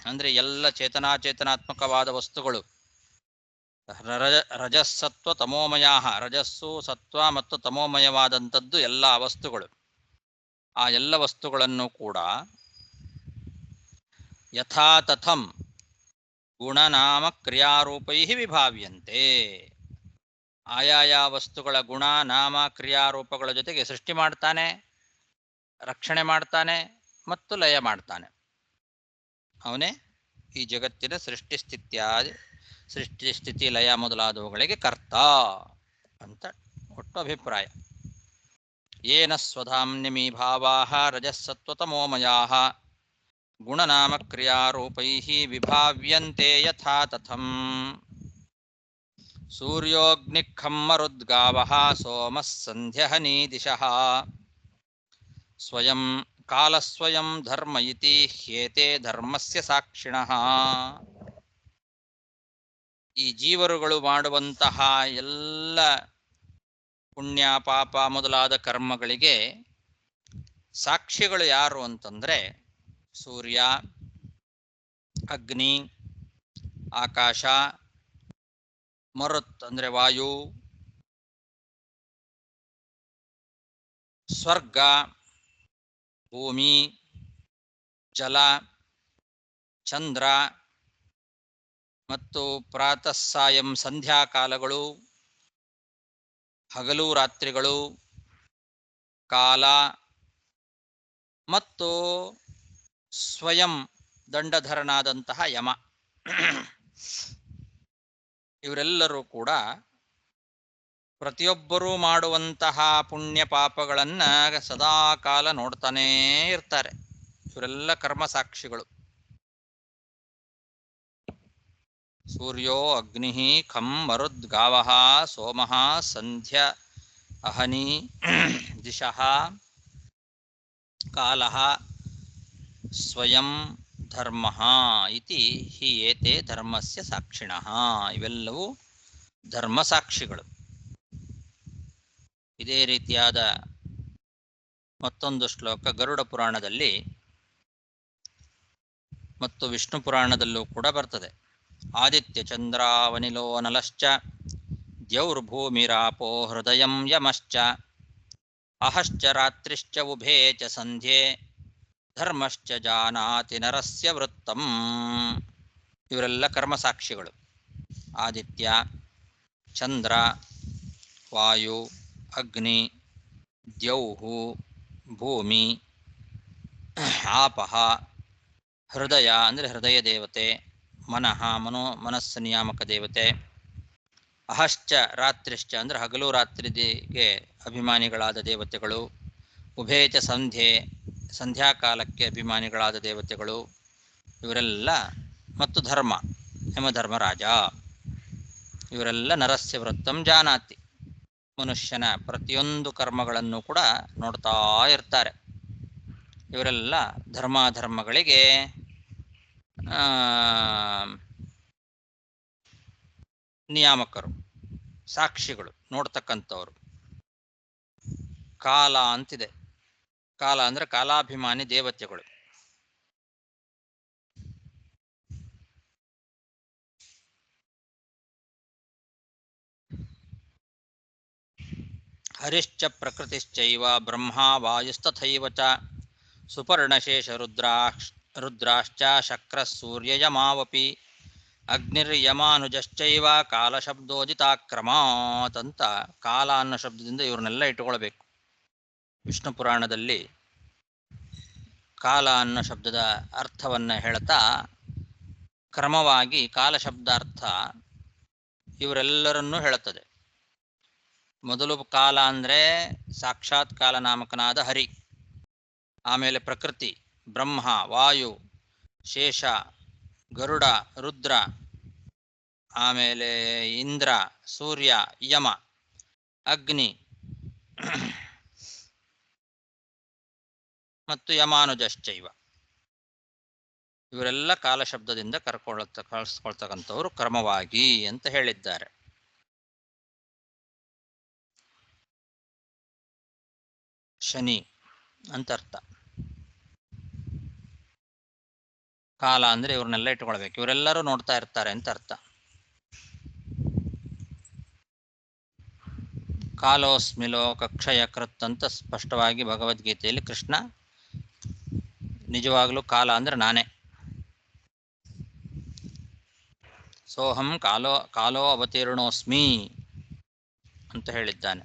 ಅಂದ್ರೆ ಎಲ್ಲ ಚೇತನಾತ್ಮಕವಾದ ವಸ್ತುಗಳು, ರಜಸ್ಸತ್ವ ತಮೋಮಯಾಹ, ರಜಸ್ಸು ಸತ್ವ ಮತ್ತು ತಮೋಮಯವಾದಂಥದ್ದು ಎಲ್ಲ ವಸ್ತುಗಳು. ಆ ಎಲ್ಲ ವಸ್ತುಗಳನ್ನು ಕೂಡ ಯಥಾ ತಥಂ ಗುಣನಾಮ ಕ್ರಿಯಾರೂಪೈಃ ವಿಭಾವ್ಯಂತೆ. ಆಯಾಯ ವಸ್ತುಗಳ ಗುಣ, ನಾಮ, ಕ್ರಿಯಾರೂಪಗಳ ಜೊತೆಗೆ ಸೃಷ್ಟಿ ಮಾಡ್ತಾನೆ, ರಕ್ಷಣೆ ಮಾಡ್ತಾನೆ ಮತ್ತು ಲಯ ಮಾಡ್ತಾನೆ. ಅವನೇ ಈ ಜಗತ್ತಿನ ಸೃಷ್ಟಿ ಸ್ಥಿತಿ ಲಯ ಮೊದಲಾದವುಗಳಿಗೆ ಕರ್ತ ಅಂತ ಒಟ್ಟು ಅಭಿಪ್ರಾಯ. ಏನ ಸ್ವಧಾಮ್ಯಮೀಭಾವಾಃ ರಜಸ್ಸತ್ವತಮೋಮಯಾಃ ಗುಣನಾಮ ಕ್ರಿಯಾರೂಪೈಃ ವಿಭಾವ್ಯಂತೆ ಯಥಾ ತಥಂ. ಸೂರ್ಯೋಗ್ನಿಖಂ ಮರುದ್ಗಾವಃ ಸೋಮಃ ಸಂಧ್ಯಹನಿ ದಿಶಃ ಸ್ವಯಂ ಕಾಲಸ್ವಯಂ ಧರ್ಮ ಇತಿ ಹ್ಯೇತೆ ಧರ್ಮಸ್ಯ ಸಾಕ್ಷಿಣಃ. ಈ ಜೀವರುಗಳು ಮಾಡುವಂತಹ ಎಲ್ಲ ಪುಣ್ಯ ಪಾಪ ಮೊದಲಾದ ಕರ್ಮಗಳಿಗೆ ಸಾಕ್ಷಿಗಳು ಯಾರು ಅಂತಂದ್ರೆ ಸೂರ್ಯ, ಅಗ್ನಿ, ಆಕಾಶ, ಮರುತ್ ಅಂದ್ರೆ ವಾಯು, ಸ್ವರ್ಗ, ಭೂಮಿ, ಜಲ, ಚಂದ್ರ ಮತ್ತು ಪ್ರಾತಃ ಸಾಯಂ ಸಂಧ್ಯಾಕಾಲಗಳು, ಹಗಲು ರಾತ್ರಿಗಳು, ಕಾಲ ಮತ್ತು ಸ್ವಯಂ ದಂಡಧರನಾದಂತಹ ಯಮ. ಇವರೆಲ್ಲರೂ ಕೂಡ ಪ್ರತಿಯೊಬ್ಬರೂ ಮಾಡುವಂತಹ ಪುಣ್ಯ ಪಾಪಗಳನ್ನ ಸದಾ ಕಾಲ ನೋಡ್ತಾನೇ ಇರ್ತಾರೆ. ಇವರೆಲ್ಲ ಕರ್ಮ ಸಾಕ್ಷಿಗಳು. ಸೂರ್ಯೋ ಅಗ್ನಿ ಖಂ ಮರುದ್ಗಾವಃ ಸೋಮಃ ಸಂಧ್ಯಾ ಅಹನಿ ದಿಶಃ ಕಾಲಃ ಸ್ವಯಂ ಧರ್ಮಃ ಇತಿ ಹಿ ಏತೆ ಧರ್ಮಸ್ಯ ಸಾಕ್ಷಿಣಃ. ಇವೆಲ್ಲವೂ ಧರ್ಮ ಸಾಕ್ಷಿಗಳು. ಇದೇ ರೀತಿಯಾದ ಮತ್ತೊಂದು ಶ್ಲೋಕ ಗರುಡ ಪುರಾಣದಲ್ಲಿ ಮತ್ತು ವಿಷ್ಣು ಪುರಾಣದಲ್ಲೂ ಕೂಡ ಬರ್ತದೆ. ಆದಿತ್ಯ ಚಂದ್ರಾವನಿಲೋ ನಲಶ್ಚ ದ್ಯೌರ್ಭೂಮಿರಾಪೋ ಹೃದಯಂ ಯಮಶ್ಚ ಅಹಶ್ಚ ರಾತ್ರಿಶ್ಚ ಉಭೇ ಚ ಸಂಧ್ಯೆ ಧರ್ಮಶ್ಚ ಜಾನಾತಿ ನರಸ್ಯ ವೃತ್ತಂ. ಇವರೆಲ್ಲ ಕರ್ಮಸಾಕ್ಷಿಗಳು. ಆದಿತ್ಯ, ಚಂದ್ರ, ವಾಯು, ಅಗ್ನಿ, ದ್ಯೌಹು, ಭೂಮಿ, ಆಪಹ, ಹೃದಯ ಅಂದರೆ ಹೃದಯ ದೇವತೆ, ಮನಃ ಮನಸ್ಸು ನಿಯಾಮಕ ದೇವತೆ, ಅಹಶ್ಚ ರಾತ್ರಿಶ್ಚ ಅಂದರೆ ಹಗಲು ರಾತ್ರಿಗೆ ಅಭಿಮಾನಿಗಳಾದ ದೇವತೆಗಳು, ಉಭೇಚ ಸಂಧ್ಯಾಕಾಲಕ್ಕೆ ಅಭಿಮಾನಿಗಳಾದ ದೇವತೆಗಳು ಇವರೆಲ್ಲ, ಮತ್ತು ಧರ್ಮ ಯಮಧರ್ಮರಾಜ, ಇವರೆಲ್ಲ ನರಸ್ಯ ವೃತ್ತಂ ಜಾನಾತಿ, ಮನುಷ್ಯನ ಪ್ರತಿಯೊಂದು ಕರ್ಮಗಳನ್ನು ಕೂಡ ನೋಡ್ತಾ ಇರ್ತಾರೆ. ಇವರೆಲ್ಲ ಧರ್ಮಾಧರ್ಮಗಳಿಗೆ ನಿಯಾಮಕರು, ಸಾಕ್ಷಿಗಳು, ನೋಡ್ತಕ್ಕಂಥವ್ರು. ಕಾಲ ಅಂತಿದೆ. ಕಾಲ ಅಂದರೆ ಕಾಲಾಭಿಮಾನಿ ದೇವತೆಗಳು. ಹರಿಶ್ಚ ಪ್ರಕೃತಿಶ್ಚೈವ ಬ್ರಹ್ಮ ವಾಯುಸ್ತಥೈವ ಚ ಸುಪರ್ಣಶೇಷರುದ್ರಾಶ್ಚ ಶಕ್ರಃ ಸೂರ್ಯಯಮಾವಪಿ ಅಗ್ನಿರ್ಯಮಾನುಜಶ್ಚೈವ ಕಾಲಶಬ್ದೋದಿತಾಕ್ರಮಾತ್ ಅಂತ ಕಾಲ ಅನ್ನೋ ಶಬ್ದದಿಂದ ಇವ್ರನ್ನೆಲ್ಲ ಇಟ್ಟುಕೊಳ್ಬೇಕು. ವಿಷ್ಣು ಪುರಾಣದಲ್ಲಿ ಕಾಲ ಅನ್ನೋ ಶಬ್ದದ ಅರ್ಥವನ್ನು ಹೇಳ್ತಾ ಕ್ರಮವಾಗಿ ಕಾಲ ಶಬ್ದಾರ್ಥ ಇವರೆಲ್ಲರನ್ನೂ ಹೇಳುತ್ತದೆ. ಮೊದಲು ಕಾಲ ಅಂದರೆ ಸಾಕ್ಷಾತ್ ಕಾಲನಾಮಕನಾದ ಹರಿ, ಆಮೇಲೆ ಪ್ರಕೃತಿ, ಬ್ರಹ್ಮ, ವಾಯು, ಶೇಷ, ಗರುಡ, ರುದ್ರ, ಆಮೇಲೆ ಇಂದ್ರ, ಸೂರ್ಯ, ಯಮ, ಅಗ್ನಿ ಮತ್ತು ಯಮಾನುಜಶ್ಚೈವ. ಇವರೆಲ್ಲ ಕಾಲ ಶಬ್ದದಿಂದ ಕಳಿಸ್ಕೊಳ್ತಕ್ಕಂಥವ್ರು ಕ್ರಮವಾಗಿ ಅಂತ ಹೇಳಿದ್ದಾರೆ. ಶನಿ ಅಂತ ಅರ್ಥ. ಕಾಲ ಅಂದ್ರೆ ಇವ್ರನ್ನೆಲ್ಲ ಇಟ್ಕೊಳ್ಬೇಕು, ಇವರೆಲ್ಲರೂ ನೋಡ್ತಾ ಇರ್ತಾರೆ ಅಂತ ಅರ್ಥ. ಕಾಲೋಸ್ಮಿಲೋ ಕಕ್ಷಯ ಕೃತ್ ಅಂತ ಸ್ಪಷ್ಟವಾಗಿ ಭಗವದ್ಗೀತೆಯಲ್ಲಿ ಕೃಷ್ಣ ನಿಜವಾಗ್ಲೂ ಕಾಲ ಅಂದ್ರೆ ನಾನೇ, ಸೋಹಂ ಕಾಲೋ ಅವತೀರ್ಣೋಸ್ಮಿ ಅಂತ ಹೇಳಿದ್ದಾನೆ.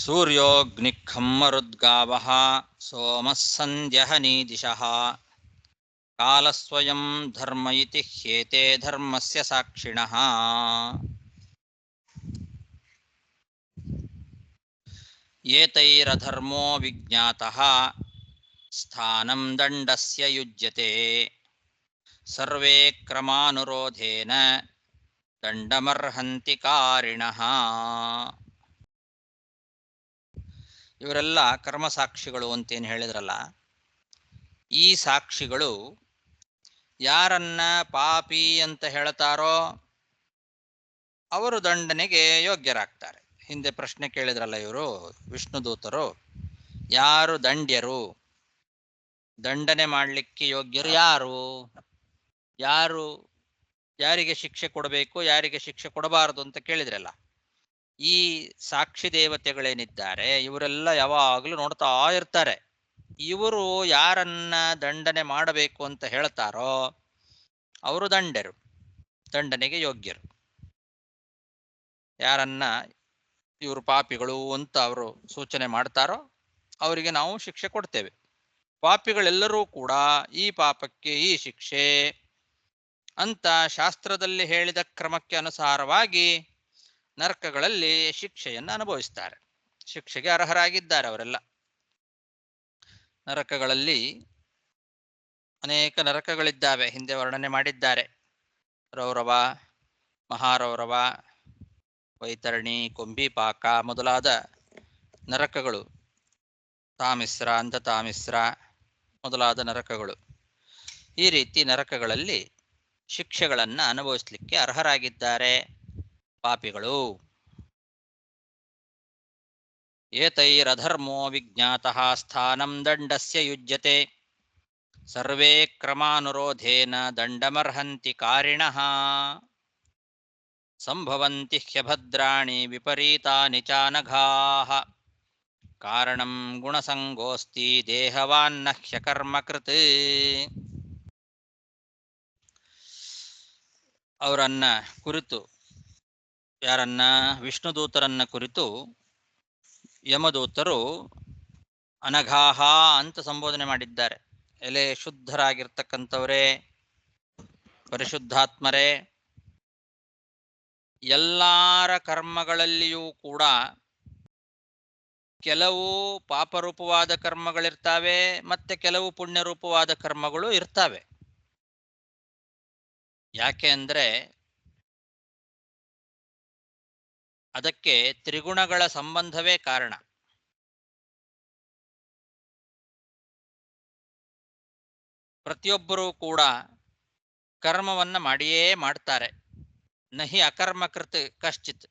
ಸೂರ್ಯೋಗ್ನಿಖಂ ಮರುದ್ಗಾವಃ ಸೋಮಃ ಸಂಧ್ಯಃ ನೀದಿಶಃ ಕಾಲಸ್ವಯಂ ಧರ್ಮ ಇತಿ ಹ್ಯೇತೆ ಧರ್ಮಸ್ಯ ಸಾಕ್ಷಿಣಃ. ಏತೈರಧರ್ಮೋ ವಿಜ್ಞಾತಃ ಸ್ಥಾನಂ ದಂಡಸ್ಯ ಯುಜ್ಯತೆ ಸರ್ವೇ ಕ್ರಮಾನುರೋಧೇನ ದಂಡಮರ್ಹಂತಿ ಕಾರಿಣಃ. ಇವರೆಲ್ಲ ಕರ್ಮಸಾಕ್ಷಿಗಳು ಅಂತೇನು ಹೇಳಿದ್ರಲ್ಲ, ಈ ಸಾಕ್ಷಿಗಳು ಯಾರನ್ನ ಪಾಪಿ ಅಂತ ಹೇಳ್ತಾರೋ ಅವರು ದಂಡನೆಗೆ ಯೋಗ್ಯರಾಗ್ತಾರೆ. ಹಿಂದೆ ಪ್ರಶ್ನೆ ಕೇಳಿದ್ರಲ್ಲ ಇವರು ವಿಷ್ಣುದೂತರು, ಯಾರು ದಂಡ್ಯರು, ದಂಡನೆ ಮಾಡಲಿಕ್ಕೆ ಯೋಗ್ಯರು ಯಾರು, ಯಾರಿಗೆ ಶಿಕ್ಷೆ ಕೊಡಬೇಕು, ಯಾರಿಗೆ ಶಿಕ್ಷೆ ಕೊಡಬಾರದು ಅಂತ ಕೇಳಿದ್ರಲ್ಲ. ಈ ಸಾಕ್ಷಿ ದೇವತೆಗಳೇನಿದ್ದಾರೆ ಇವರೆಲ್ಲ ಯಾವಾಗಲೂ ನೋಡ್ತಾ ಇರ್ತಾರೆ. ಇವರು ಯಾರನ್ನ ದಂಡನೆ ಮಾಡಬೇಕು ಅಂತ ಹೇಳ್ತಾರೋ ಅವರು ದಂಡ್ಯರು, ದಂಡನೆಗೆ ಯೋಗ್ಯರು. ಯಾರನ್ನ ಇವರು ಪಾಪಿಗಳು ಅಂತ ಅವರು ಸೂಚನೆ ಮಾಡ್ತಾರೋ ಅವರಿಗೆ ನಾವು ಶಿಕ್ಷೆ ಕೊಡ್ತೇವೆ. ಪಾಪಿಗಳೆಲ್ಲರೂ ಕೂಡ ಈ ಪಾಪಕ್ಕೆ ಈ ಶಿಕ್ಷೆ ಅಂತ ಶಾಸ್ತ್ರದಲ್ಲಿ ಹೇಳಿದ ಕ್ರಮಕ್ಕೆ ಅನುಸಾರವಾಗಿ ನರಕಗಳಲ್ಲಿ ಶಿಕ್ಷೆಯನ್ನು ಅನುಭವಿಸ್ತಾರೆ. ಶಿಕ್ಷೆಗೆ ಅರ್ಹರಾಗಿದ್ದಾರೆ ಅವರೆಲ್ಲ. ನರಕಗಳಲ್ಲಿ ಅನೇಕ ನರಕಗಳಿದ್ದಾವೆ, ಹಿಂದೆ ವರ್ಣನೆ ಮಾಡಿದ್ದಾರೆ. ರೌರವ, ಮಹಾರೌರವ, ವೈತರಣಿ, ಕೊಂಬಿಪಾಕ ಮೊದಲಾದ ನರಕಗಳು, ತಾಮಿಸ್ರ, ಅಂಧತಾಮಿಸ್ರ ಮೊದಲಾದ ನರಕಗಳು. ಈ ರೀತಿ ನರಕಗಳಲ್ಲಿ ಶಿಕ್ಷೆಗಳನ್ನು ಅನುಭವಿಸಲಿಕ್ಕೆ ಅರ್ಹರಾಗಿದ್ದಾರೆ ಪಾಪಿಗಳು. ಏತೈರಧರ್ಮೋ ವಿಜ್ಞಾತಃ ಸ್ಥಾನಂ ದಂಡಸ್ಯ ಯುಜ್ಯತೆ ಸರ್ವೇ ಕ್ರಮಾನುರೋಧೇನ ದಂಡಮರ್ಹಂತಿ ಕಾರಿಣಃ ಸಂಭವಂತಿ ಹ್ಯಭದ್ರಾಣಿ ವಿಪರೀತಾನಿ ಚಾನಘಾಃ ಕಾರಣಂ ಗುಣಸಂಗೋಸ್ತಿ ದೇಹವಾನ್ನ ಹ್ಯಕರ್ಮಕೃತ್. ಅವರನ್ನ ಕುರಿತು, ಯಾರನ್ನ, ವಿಷ್ಣುದೂತರನ್ನ ಕುರಿತು ಯಮದೂತರು ಅನಘಾಹ ಅಂತ ಸಂಬೋಧನೆ ಮಾಡಿದ್ದಾರೆ. ಎಲೆ ಶುದ್ಧರಾಗಿರ್ತಕ್ಕಂಥವರೇ, ಪರಿಶುದ್ಧಾತ್ಮರೇ, ಎಲ್ಲಾರ ಕರ್ಮಗಳಲ್ಲಿಯೂ ಕೂಡ ಕೆಲವು ಪಾಪರೂಪವಾದ ಕರ್ಮಗಳಿರ್ತಾವೆ, ಮತ್ತೆ ಕೆಲವು ಪುಣ್ಯರೂಪವಾದ ಕರ್ಮಗಳು ಇರ್ತವೆ. ಯಾಕೆ ಅಂದ್ರೆ ಅದಕ್ಕೆ ತ್ರಿಗುಣಗಳ ಸಂಬಂಧವೇ ಕಾರಣ. ಪ್ರತಿಯೊಬ್ಬರೂ ಕೂಡ ಕರ್ಮವನ್ನ ಮಾಡಿಯೇ ಮಾಡ್ತಾರೆ. ನಹಿ ಅಕರ್ಮಕೃತ್ ಕಶ್ಚಿತ್,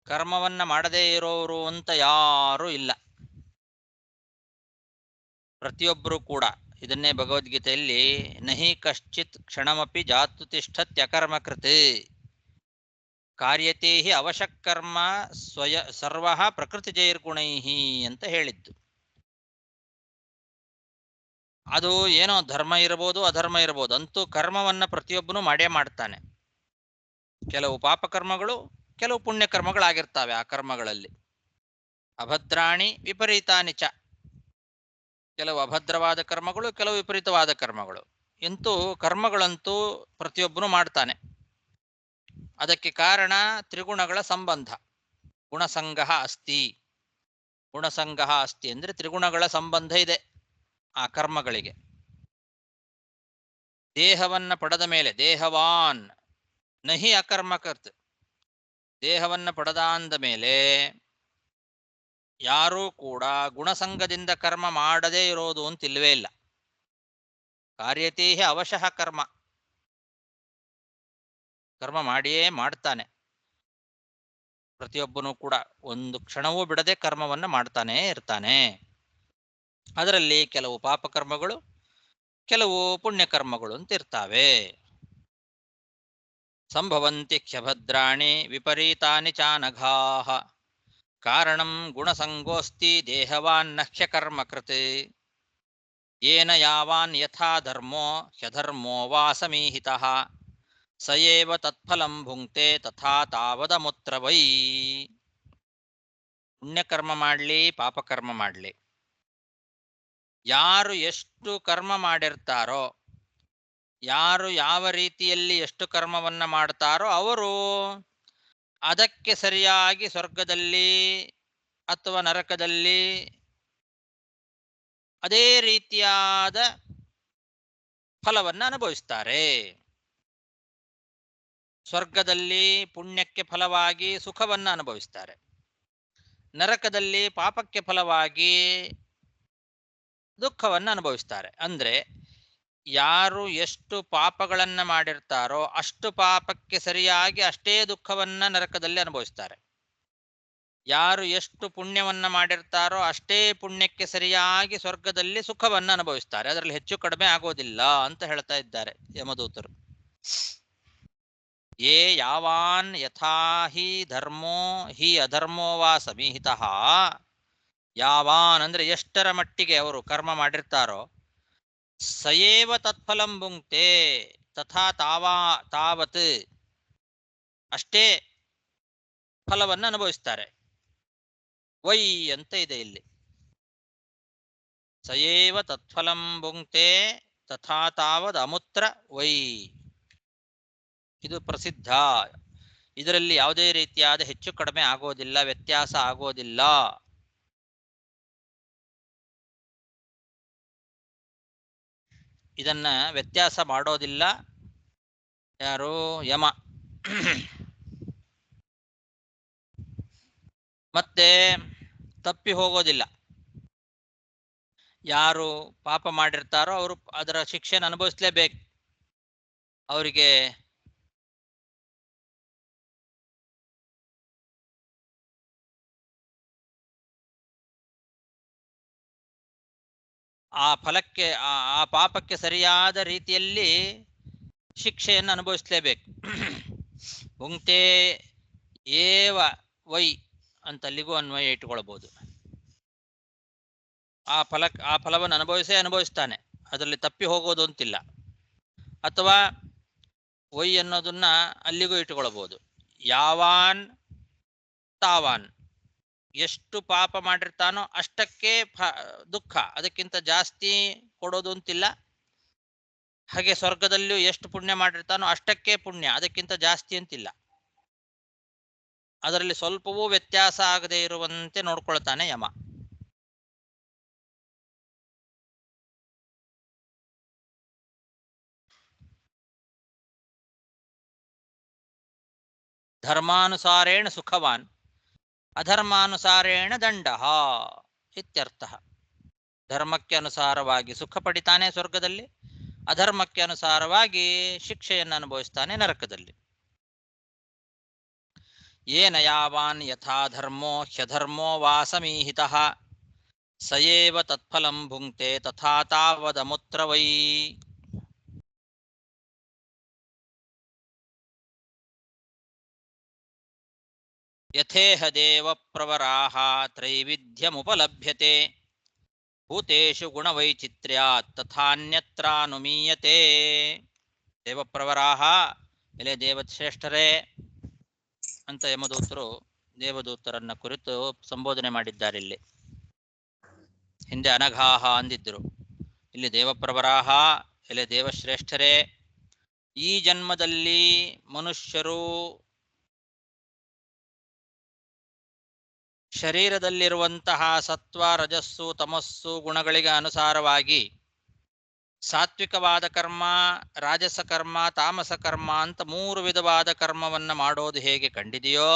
ಕರ್ಮವನ್ನ ಮಾಡದೇ ಇರೋರು ಅಂತ ಯಾರೂ ಇಲ್ಲ. ಪ್ರತಿಯೊಬ್ಬರು ಕೂಡ ಇದನ್ನೇ ಭಗವದ್ಗೀತೆಯಲ್ಲಿ ನಹಿ ಕಶ್ಚಿತ್ ಕ್ಷಣಮಪಿ ಜಾತು ತಿಷ್ಠತ್ಯಕರ್ಮಕೃತ್ ಕಾರ್ಯತೆ ಹಿ ಅವಶಃಕರ್ಮ ಸರ್ವ ಪ್ರಕೃತಿಜೈರ್ಗುಣೈ ಅಂತ ಹೇಳಿದ್ದು. ಅದು ಏನೋ ಧರ್ಮ ಇರಬಹುದು, ಅಧರ್ಮ ಇರಬಹುದು, ಅಂತೂ ಕರ್ಮವನ್ನ ಪ್ರತಿಯೊಬ್ಬನು ಮಾಡೇ ಮಾಡ್ತಾನೆ. ಕೆಲವು ಪಾಪಕರ್ಮಗಳು, ಕೆಲವು ಪುಣ್ಯಕರ್ಮಗಳಾಗಿರ್ತವೆ. ಆ ಕರ್ಮಗಳಲ್ಲಿ ಅಭದ್ರಾಣಿ ವಿಪರೀತಾನಿ ಚ, ಕೆಲವು ಅಭದ್ರವಾದ ಕರ್ಮಗಳು, ಕೆಲವು ವಿಪರೀತವಾದ ಕರ್ಮಗಳು. ಇಂತೂ ಕರ್ಮಗಳಂತೂ ಪ್ರತಿಯೊಬ್ಬನು ಮಾಡ್ತಾನೆ. ಅದಕ್ಕೆ ಕಾರಣ ತ್ರಿಗುಣಗಳ ಸಂಬಂಧ. ಗುಣಸಂಗ ಅಸ್ತಿ, ಗುಣಸಂಗ ಅಸ್ತಿ ಅಂದ್ರೆ ತ್ರಿಗುಣಗಳ ಸಂಬಂಧ ಇದೆ ಆ ಕರ್ಮಗಳಿಗೆ. ದೇಹವನ್ನ ಪಡೆದ ಮೇಲೆ ದೇಹವಾನ್ ನಹಿ ಅಕರ್ಮಕರ್ತ್, ದೇಹವನ್ನ ಪಡೆದ ಅಂದ ಮೇಲೆ ಯಾರೂ ಕೂಡ ಗುಣಸಂಗದಿಂದ ಕರ್ಮ ಮಾಡದೇ ಇರೋದು ಅಂತಿಲ್ವೇ ಇಲ್ಲ. ಕಾರ್ಯತೇಹಿ ಅವಶಃ ಕರ್ಮ, ಕರ್ಮ ಮಾಡಿಯೇ ಮಾಡ್ತಾನೆ. ಪ್ರತಿಯೊಬ್ಬನೂ ಕೂಡ ಒಂದು ಕ್ಷಣವೂ ಬಿಡದೆ ಕರ್ಮವನ್ನ ಮಾಡ್ತಾನೆ ಇರ್ತಾನೆ. ಅದರಲ್ಲಿ ಕೆಲವು ಪಾಪಕರ್ಮಗಳು, ಕೆಲವು ಪುಣ್ಯಕರ್ಮಗಳು ಅಂತ ಇರ್ತಾವೆ. ಸಂಭವಂತಿ ಕ್ಷಭದ್ರಾಣಿ ವಿಪರೀತಾನಿ ಚಾನಘಾಃ ಕಾರಣಂ ಗುಣಸಂಗೋಸ್ತಿ ದೇಹವಾನ್ ನಹ್ಯ ಕರ್ಮಕೃತ್ ಯೇನ ಯಾವಾನ್ ಯಥಾ ಧರ್ಮೋ ಹ್ಯಧರ್ಮೋ ವಾ ಸಮೀಹಿತಃ ಸಯೇವ ತತ್ಫಲಂ ಭುಂಕ್ತೆ ತಥಾ ತಾವದಮುತ್ರ ವೈ. ಪುಣ್ಯಕರ್ಮ ಮಾಡಲಿ ಪಾಪಕರ್ಮ ಮಾಡಲಿ, ಯಾರು ಎಷ್ಟು ಕರ್ಮ ಮಾಡಿರ್ತಾರೋ, ಯಾರು ಯಾವ ರೀತಿಯಲ್ಲಿ ಎಷ್ಟು ಕರ್ಮವನ್ನ ಮಾಡ್ತಾರೋ ಅವರು ಅದಕ್ಕೆ ಸರಿಯಾಗಿ ಸ್ವರ್ಗದಲ್ಲಿ ಅಥವಾ ನರಕದಲ್ಲಿ ಅದೇ ರೀತಿಯಾದ ಫಲವನ್ನ ಅನುಭವಿಸ್ತಾರೆ. ಸ್ವರ್ಗದಲ್ಲಿ ಪುಣ್ಯಕ್ಕೆ ಫಲವಾಗಿ ಸುಖವನ್ನ ಅನುಭವಿಸ್ತಾರೆ, ನರಕದಲ್ಲಿ ಪಾಪಕ್ಕೆ ಫಲವಾಗಿ ದುಃಖವನ್ನ ಅನುಭವಿಸ್ತಾರೆ. ಅಂದ್ರೆ ಯಾರು ಎಷ್ಟು ಪಾಪಗಳನ್ನ ಮಾಡಿರ್ತಾರೋ ಅಷ್ಟು ಪಾಪಕ್ಕೆ ಸರಿಯಾಗಿ ಅಷ್ಟೇ ದುಃಖವನ್ನ ನರಕದಲ್ಲಿ ಅನುಭವಿಸ್ತಾರೆ. ಯಾರು ಎಷ್ಟು ಪುಣ್ಯವನ್ನ ಮಾಡಿರ್ತಾರೋ ಅಷ್ಟೇ ಪುಣ್ಯಕ್ಕೆ ಸರಿಯಾಗಿ ಸ್ವರ್ಗದಲ್ಲಿ ಸುಖವನ್ನ ಅನುಭವಿಸ್ತಾರೆ. ಅದರಲ್ಲಿ ಹೆಚ್ಚು ಕಡಿಮೆ ಆಗೋದಿಲ್ಲ ಅಂತ ಹೇಳ್ತಾ ಇದ್ದಾರೆ ಯಮದೂತರು. ಯೇ ಯಾವಾನ್ ಯಥಾ ಹಿ ಧರ್ಮೋ ಹಿ ಅಧರ್ಮೋ ವಾ ಸಮೀಹಿತಃ, ಯಾವಾನ್ ಅಂದ್ರೆ ಎಷ್ಟರ ಮಟ್ಟಿಗೆ ಅವರು ಕರ್ಮ ಮಾಡಿರ್ತಾರೋ ಸಯೇವ ತತ್ಫಲಂ ಭುಂಕ್ತೆ ತಥಾ ತಾವತ್ ಅಷ್ಟೇ ಫಲವನ್ನು ಅನುಭವಿಸ್ತಾರೆ. ವೈ ಅಂತ ಇದೆ ಇಲ್ಲಿ, ಸಯೇವ ತತ್ಫಲಂ ಭುಂಕ್ತೆ ತಥಾ ತಾವದ್ ಅಮುತ್ರ ವೈ. ಇದು ಪ್ರಸಿದ್ಧ. ಇದರಲ್ಲಿ ಯಾವುದೇ ರೀತಿಯಾದ ಹೆಚ್ಚು ಕಡಿಮೆ ಆಗೋದಿಲ್ಲ, ವ್ಯತ್ಯಾಸ ಆಗೋದಿಲ್ಲ. ಇದನ್ನ ವ್ಯತ್ಯಾಸ ಮಾಡೋದಿಲ್ಲ ಯಾರು? ಯಮ. ಮತ್ತೆ ತಪ್ಪಿ ಹೋಗೋದಿಲ್ಲ. ಯಾರು ಪಾಪ ಮಾಡಿರ್ತಾರೋ ಅವರು ಅದರ ಶಿಕ್ಷೆನ ಅನುಭವಿಸ್ಲೇಬೇಕು. ಅವರಿಗೆ ಆ ಫಲಕ್ಕೆ ಆ ಪಾಪಕ್ಕೆ ಸರಿಯಾದ ರೀತಿಯಲ್ಲಿ ಶಿಕ್ಷೆಯನ್ನು ಅನುಭವಿಸ್ಲೇಬೇಕು. ಭುಂಕ್ತೆ ಏವ ವೈ ಅಂತ ಅಲ್ಲಿಗೂ ಅನ್ವಯ ಇಟ್ಟುಕೊಳ್ಬಹುದು. ಆ ಫಲವನ್ನು ಅನುಭವಿಸ್ತಾನೆ, ಅದರಲ್ಲಿ ತಪ್ಪಿ ಹೋಗೋದು ಅಂತಿಲ್ಲ. ಅಥವಾ ವೈ ಅನ್ನೋದನ್ನ ಅಲ್ಲಿಗೂ ಇಟ್ಟುಕೊಳ್ಬಹುದು. ಯಾವಾನ್ ತಾವಾನ್, ಎಷ್ಟು ಪಾಪ ಮಾಡಿರ್ತಾನೋ ಅಷ್ಟಕ್ಕೆ ದುಃಖ, ಅದಕ್ಕಿಂತ ಜಾಸ್ತಿ ಕೊಡೋದು ಅಂತಿಲ್ಲ. ಹಾಗೆ ಸ್ವರ್ಗದಲ್ಲಿಯೂ ಎಷ್ಟು ಪುಣ್ಯ ಮಾಡಿರ್ತಾನೋ ಅಷ್ಟಕ್ಕೆ ಪುಣ್ಯ, ಅದಕ್ಕಿಂತ ಜಾಸ್ತಿ ಅಂತಿಲ್ಲ. ಅದರಲ್ಲಿ ಸ್ವಲ್ಪವೂ ವ್ಯತ್ಯಾಸ ಆಗದೆ ಇರುವಂತೆ ನೋಡ್ಕೊಳ್ತಾನೆ ಯಮ. ಧರ್ಮಾನುಸಾರೇಣ ಸುಖವಾನ್ ಅಧರ್ಮಾನುಸಾರೇಣ ದಂಡ ಇತ್ಯರ್ಥ. ಧರ್ಮಕ್ಕೆ ಅನುಸಾರವಾಗಿ ಸುಖ ಪಡಿತಾನೆ ಸ್ವರ್ಗದಲ್ಲಿ, ಅಧರ್ಮಕ್ಕೆ ಅನುಸಾರವಾಗಿ ಶಿಕ್ಷೆಯನ್ನು ಅನುಭವಿಸ್ತಾನೆ ನರಕದಲ್ಲಿ. ಯೇನ ಯಾವಾನ್ ಯಥಾ ಧರ್ಮೋ ಹ್ಯಧರ್ಮೋ ವಾ ಸಮೀಹಿತಃ ಸಯೇವ ತತ್ಫಲಂ ಭುಂಕ್ತೆ ತಥಾ ತಾವದಮುತ್ರ ವೈ. ಯಥೇಹ ದೇವ ಪ್ರವರಾಹ ತ್ರೈವಿಧ್ಯಮುಪಲಭ್ಯತೆ ಭೂತೇಷು ಗುಣವೈಚಿತ್ರ್ಯಾತ್ ತಥಾನ್ಯತ್ರಾನುಮೀಯತೆ. ದೇವಪ್ರವರಾಹ, ಎಲೆ ದೇವಶ್ರೇಷ್ಠರೇ ಅಂತ ಯಮದೂತರು ದೇವದೂತರನ್ನ ಕುರಿತು ಸಂಬೋಧನೆ ಮಾಡಿದ್ದಾರೆ. ಇಲ್ಲಿ ಹಿಂದೆ ಅನಘಾಹ ಅಂದಿದ್ರು, ಇಲ್ಲಿ ದೇವಪ್ರವರಾಹ, ಎಲೆ ದೇವಶ್ರೇಷ್ಠರೇ, ಈ ಜನ್ಮದಲ್ಲಿ ಮನುಷ್ಯರು ಶರೀರದಲ್ಲಿರುವಂತಹ ಸತ್ವ, ರಜಸ್ಸು, ತಮಸ್ಸು ಗುಣಗಳಿಗೆ ಅನುಸಾರವಾಗಿ ಸಾತ್ವಿಕವಾದ ಕರ್ಮ, ರಾಜಸ ಕರ್ಮ, ತಾಮಸ ಕರ್ಮ ಅಂತ 3 ವಿಧವಾದ ಕರ್ಮವನ್ನ ಮಾಡೋದು ಹೇಗೆ ಕಂಡಿದೆಯೋ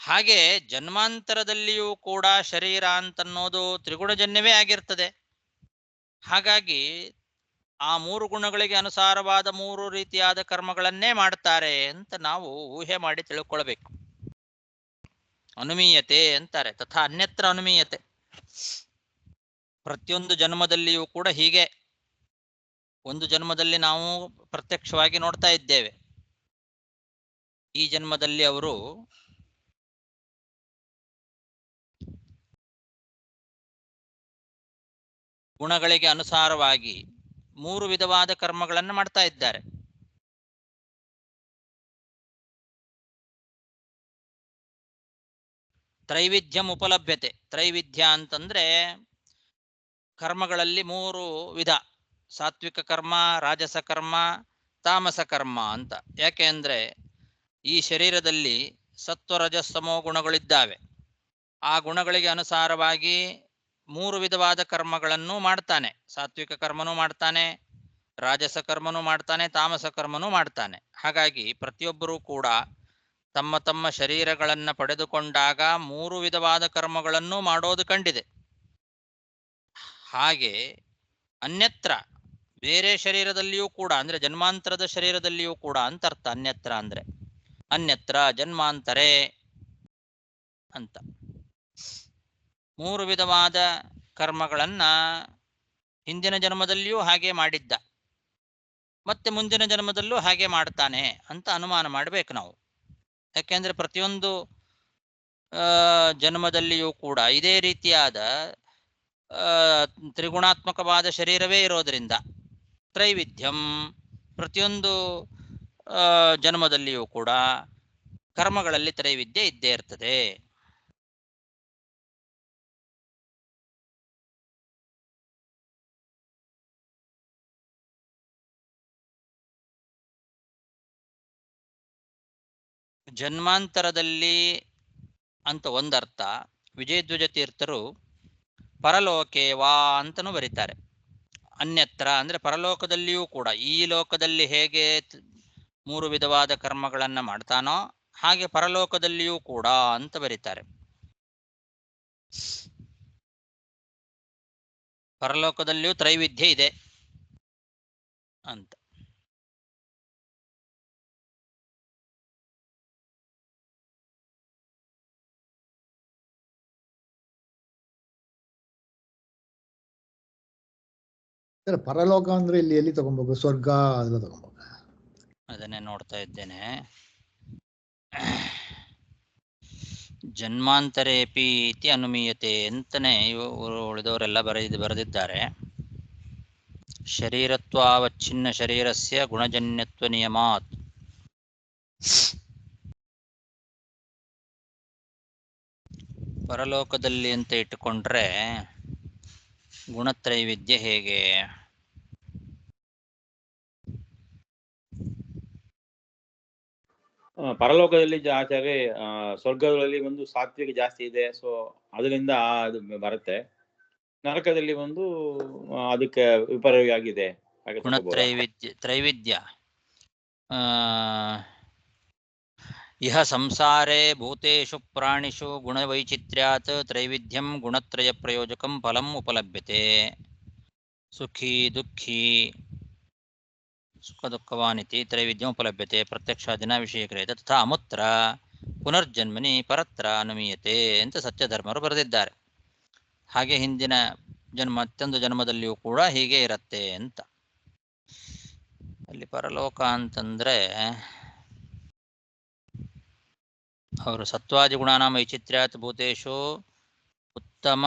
ಹಾಗೆ ಜನ್ಮಾಂತರದಲ್ಲಿಯೂ ಕೂಡ ಶರೀರ ಅಂತನ್ನೋದು ತ್ರಿಗುಣಜನ್ಯವೇ ಆಗಿರ್ತದೆ. ಹಾಗಾಗಿ ಆ 3 ಗುಣಗಳಿಗೆ ಅನುಸಾರವಾದ 3 ರೀತಿಯಾದ ಕರ್ಮಗಳನ್ನೇ ಮಾಡ್ತಾರೆ ಅಂತ ನಾವು ಊಹೆ ಮಾಡಿ ತಿಳ್ಕೊಳ್ಬೇಕು. ಅನುಮೀಯತೆ ಅಂತಾರೆ. ತಥಾ ಅನ್ಯತ್ರ ಅನುಮೀಯತೆ. ಪ್ರತಿಯೊಂದು ಜನ್ಮದಲ್ಲಿಯೂ ಕೂಡ ಹೀಗೆ. ಒಂದು ಜನ್ಮದಲ್ಲಿ ನಾವು ಪ್ರತ್ಯಕ್ಷವಾಗಿ ನೋಡ್ತಾ ಇದ್ದೇವೆ. ಈ ಜನ್ಮದಲ್ಲಿ ಅವರು ಗುಣಗಳಿಗೆ ಅನುಸಾರವಾಗಿ 3 ವಿಧವಾದ ಕರ್ಮಗಳನ್ನು ಮಾಡ್ತಾ ಇದ್ದಾರೆ. ತ್ರೈವಿಧ್ಯಂ ಉಪಲಭ್ಯತೆ. ತ್ರೈವಿಧ್ಯ ಅಂತಂದ್ರೆ ಕರ್ಮಗಳಲ್ಲಿ 3 ವಿಧ: ಸಾತ್ವಿಕ ಕರ್ಮ, ರಾಜಸ ಕರ್ಮ, ತಾಮಸ ಕರ್ಮ ಅಂತ. ಯಾಕೆ ಅಂದ್ರೆ ಈ ಶರೀರದಲ್ಲಿ ಸತ್ವ, ರಜಸ್ತಮೋ ಗುಣಗಳಿದ್ದಾವೆ. ಆ ಗುಣಗಳಿಗೆ ಅನುಸಾರವಾಗಿ 3 ವಿಧವಾದ ಕರ್ಮಗಳನ್ನು ಮಾಡ್ತಾನೆ. ಸಾತ್ವಿಕ ಕರ್ಮನೂ ಮಾಡ್ತಾನೆ, ರಾಜಸ ಕರ್ಮನೂ ಮಾಡ್ತಾನೆ, ತಾಮಸ ಕರ್ಮನೂ ಮಾಡ್ತಾನೆ. ಹಾಗಾಗಿ ಪ್ರತಿಯೊಬ್ಬರೂ ಕೂಡ ತಮ್ಮ ತಮ್ಮ ಶರೀರಗಳನ್ನ ಪಡೆದುಕೊಂಡಾಗ 3 ವಿಧವಾದ ಕರ್ಮಗಳನ್ನು ಮಾಡೋದು ಕಂಡಿದೆ. ಹಾಗೆ ಅನ್ಯತ್ರ ಬೇರೆ ಶರೀರದಲ್ಲಿಯೂ ಕೂಡ, ಅಂದ್ರೆ ಜನ್ಮಾಂತರದ ಶರೀರದಲ್ಲಿಯೂ ಕೂಡ ಅಂತ ಅರ್ಥ. ಅನ್ಯತ್ರ ಅಂದ್ರೆ ಅನ್ಯತ್ರ ಜನ್ಮಾಂತರೇ ಅಂತ 3 ವಿಧವಾದ ಕರ್ಮಗಳನ್ನ ಹಿಂದಿನ ಜನ್ಮದಲ್ಲಿಯೂ ಹಾಗೆ ಮಾಡಿದ್ದ, ಮತ್ತೆ ಮುಂದಿನ ಜನ್ಮದಲ್ಲೂ ಹಾಗೆ ಮಾಡ್ತಾನೆ ಅಂತ ಅನುಮಾನ ಮಾಡಬೇಕು ನಾವು. ಯಾಕೆಂದ್ರೆ ಪ್ರತಿಯೊಂದು ಜನ್ಮದಲ್ಲಿಯೂ ಕೂಡ ಇದೇ ರೀತಿಯಾದ ತ್ರಿಗುಣಾತ್ಮಕವಾದ ಶರೀರವೇ ಇರೋದರಿಂದ ತ್ರೈವಿಧ್ಯಂ, ಪ್ರತಿಯೊಂದು ಜನ್ಮದಲ್ಲಿಯೂ ಕೂಡ ಕರ್ಮಗಳಲ್ಲಿ ತ್ರೈವಿಧ್ಯ ಇದ್ದೇ ಇರ್ತದೆ. ಜನ್ಮಾಂತರದಲ್ಲಿ ಅಂತ ಒಂದರ್ಥ. ವಿಜಯಧ್ವಜ ತೀರ್ಥರು ಪರಲೋಕೆ ವಾ ಅಂತನೂ ಬರೀತಾರೆ. ಅನ್ಯತ್ರ ಅಂದ್ರೆ ಪರಲೋಕದಲ್ಲಿಯೂ ಕೂಡ, ಈ ಲೋಕದಲ್ಲಿ ಹೇಗೆ 3 ವಿಧವಾದ ಕರ್ಮಗಳನ್ನ ಮಾಡ್ತಾನೋ ಹಾಗೆ ಪರಲೋಕದಲ್ಲಿಯೂ ಕೂಡ ಅಂತ ಬರೀತಾರೆ. ಪರಲೋಕದಲ್ಲಿಯೂ ತ್ರೈವಿಧ್ಯ ಇದೆ ಅಂತ. ಪರಲೋಕ ಅಂದ್ರೆ ಇಲ್ಲಿ ಎಲ್ಲಿ ತಗೊಬೇಕು? ಸ್ವರ್ಗ ಅದೆಲ್ಲ ತಗೊಬೇಕು? ಅದನ್ನೇ ನೋಡ್ತಾ ಇದ್ದೇನೆ. ಜನ್ಮಾಂತರೇಪಿ ಇತಿ ಅನುಮೀಯತೆ ಅಂತನೇ ಇವರು ಉಳಿದವರೆಲ್ಲ ಬರೆದಿದ್ದಾರೆ. ಶರೀರತ್ವಾವಚ್ಛಿನ್ನ ಶರೀರಸ್ಯ ಗುಣಜನ್ಯತ್ವ ನಿಯಮಾತ್. ಪರಲೋಕದಲ್ಲಿ ಅಂತ ಇಟ್ಟುಕೊಂಡ್ರೆ ಗುಣತ್ರೈವಿಧ್ಯ ಹೇಗೆ? ಪರಲೋಕದಲ್ಲಿ ಆಚಾರ್ಯ ಸ್ವರ್ಗದಲ್ಲಿ ಒಂದು ಸಾತ್ವಿಕ ಜಾಸ್ತಿ ಇದೆ, ಸೊ ಅದರಿಂದ ಅದು ಬರುತ್ತೆ. ನರಕದಲ್ಲಿ ಒಂದು ಅದಕ್ಕೆ ವಿಪರ್ಯವಾಗಿದೆ. ತ್ರೈವಿಧ್ಯ ಇಹ ಸಂಸಾರೇ ಭೂತೇಷು ಪ್ರಾಣಿಷು ಗುಣವೈಚಿತ್ರ್ಯಾತ್ ತ್ರೈವಿಧ್ಯಂ ಗುಣತ್ರಯ ಪ್ರಯೋಜಕಂ ಫಲಂ ಉಪಲಭ್ಯತೆ. ಸುಖಿ ದುಃಖಿ ಸುಖ ದುಃಖವಾನಿತಿ ತ್ರೈವಿಧ್ಯಮುಪಲಭ್ಯತೆ ಪ್ರತ್ಯಕ್ಷಾದಿನ ವಿಷಯಕರೇತ ತಥಾ ಅಮುತ್ರ ಪುನರ್ಜನ್ಮನಿ ಪರತ್ರ ಅನುಮೀಯತೆ ಅಂತ ಸತ್ಯಧರ್ಮರು ಬರೆದಿದ್ದಾರೆ. ಹಾಗೆ ಹಿಂದಿನ ಜನ್ಮ ಮತ್ತೊಂದು ಜನ್ಮದಲ್ಲಿಯೂ ಕೂಡ ಹೀಗೆ ಇರತ್ತೆ ಅಂತ. ಅಲ್ಲಿ ಪರಲೋಕ ಅಂತಂದ್ರೆ ಅವರು ಸತ್ವಾದಿ ಗುಣಾನಾಮ ವೈಚಿತ್ರ್ಯಾತ್ ಭೂತೇಶು ಉತ್ತಮ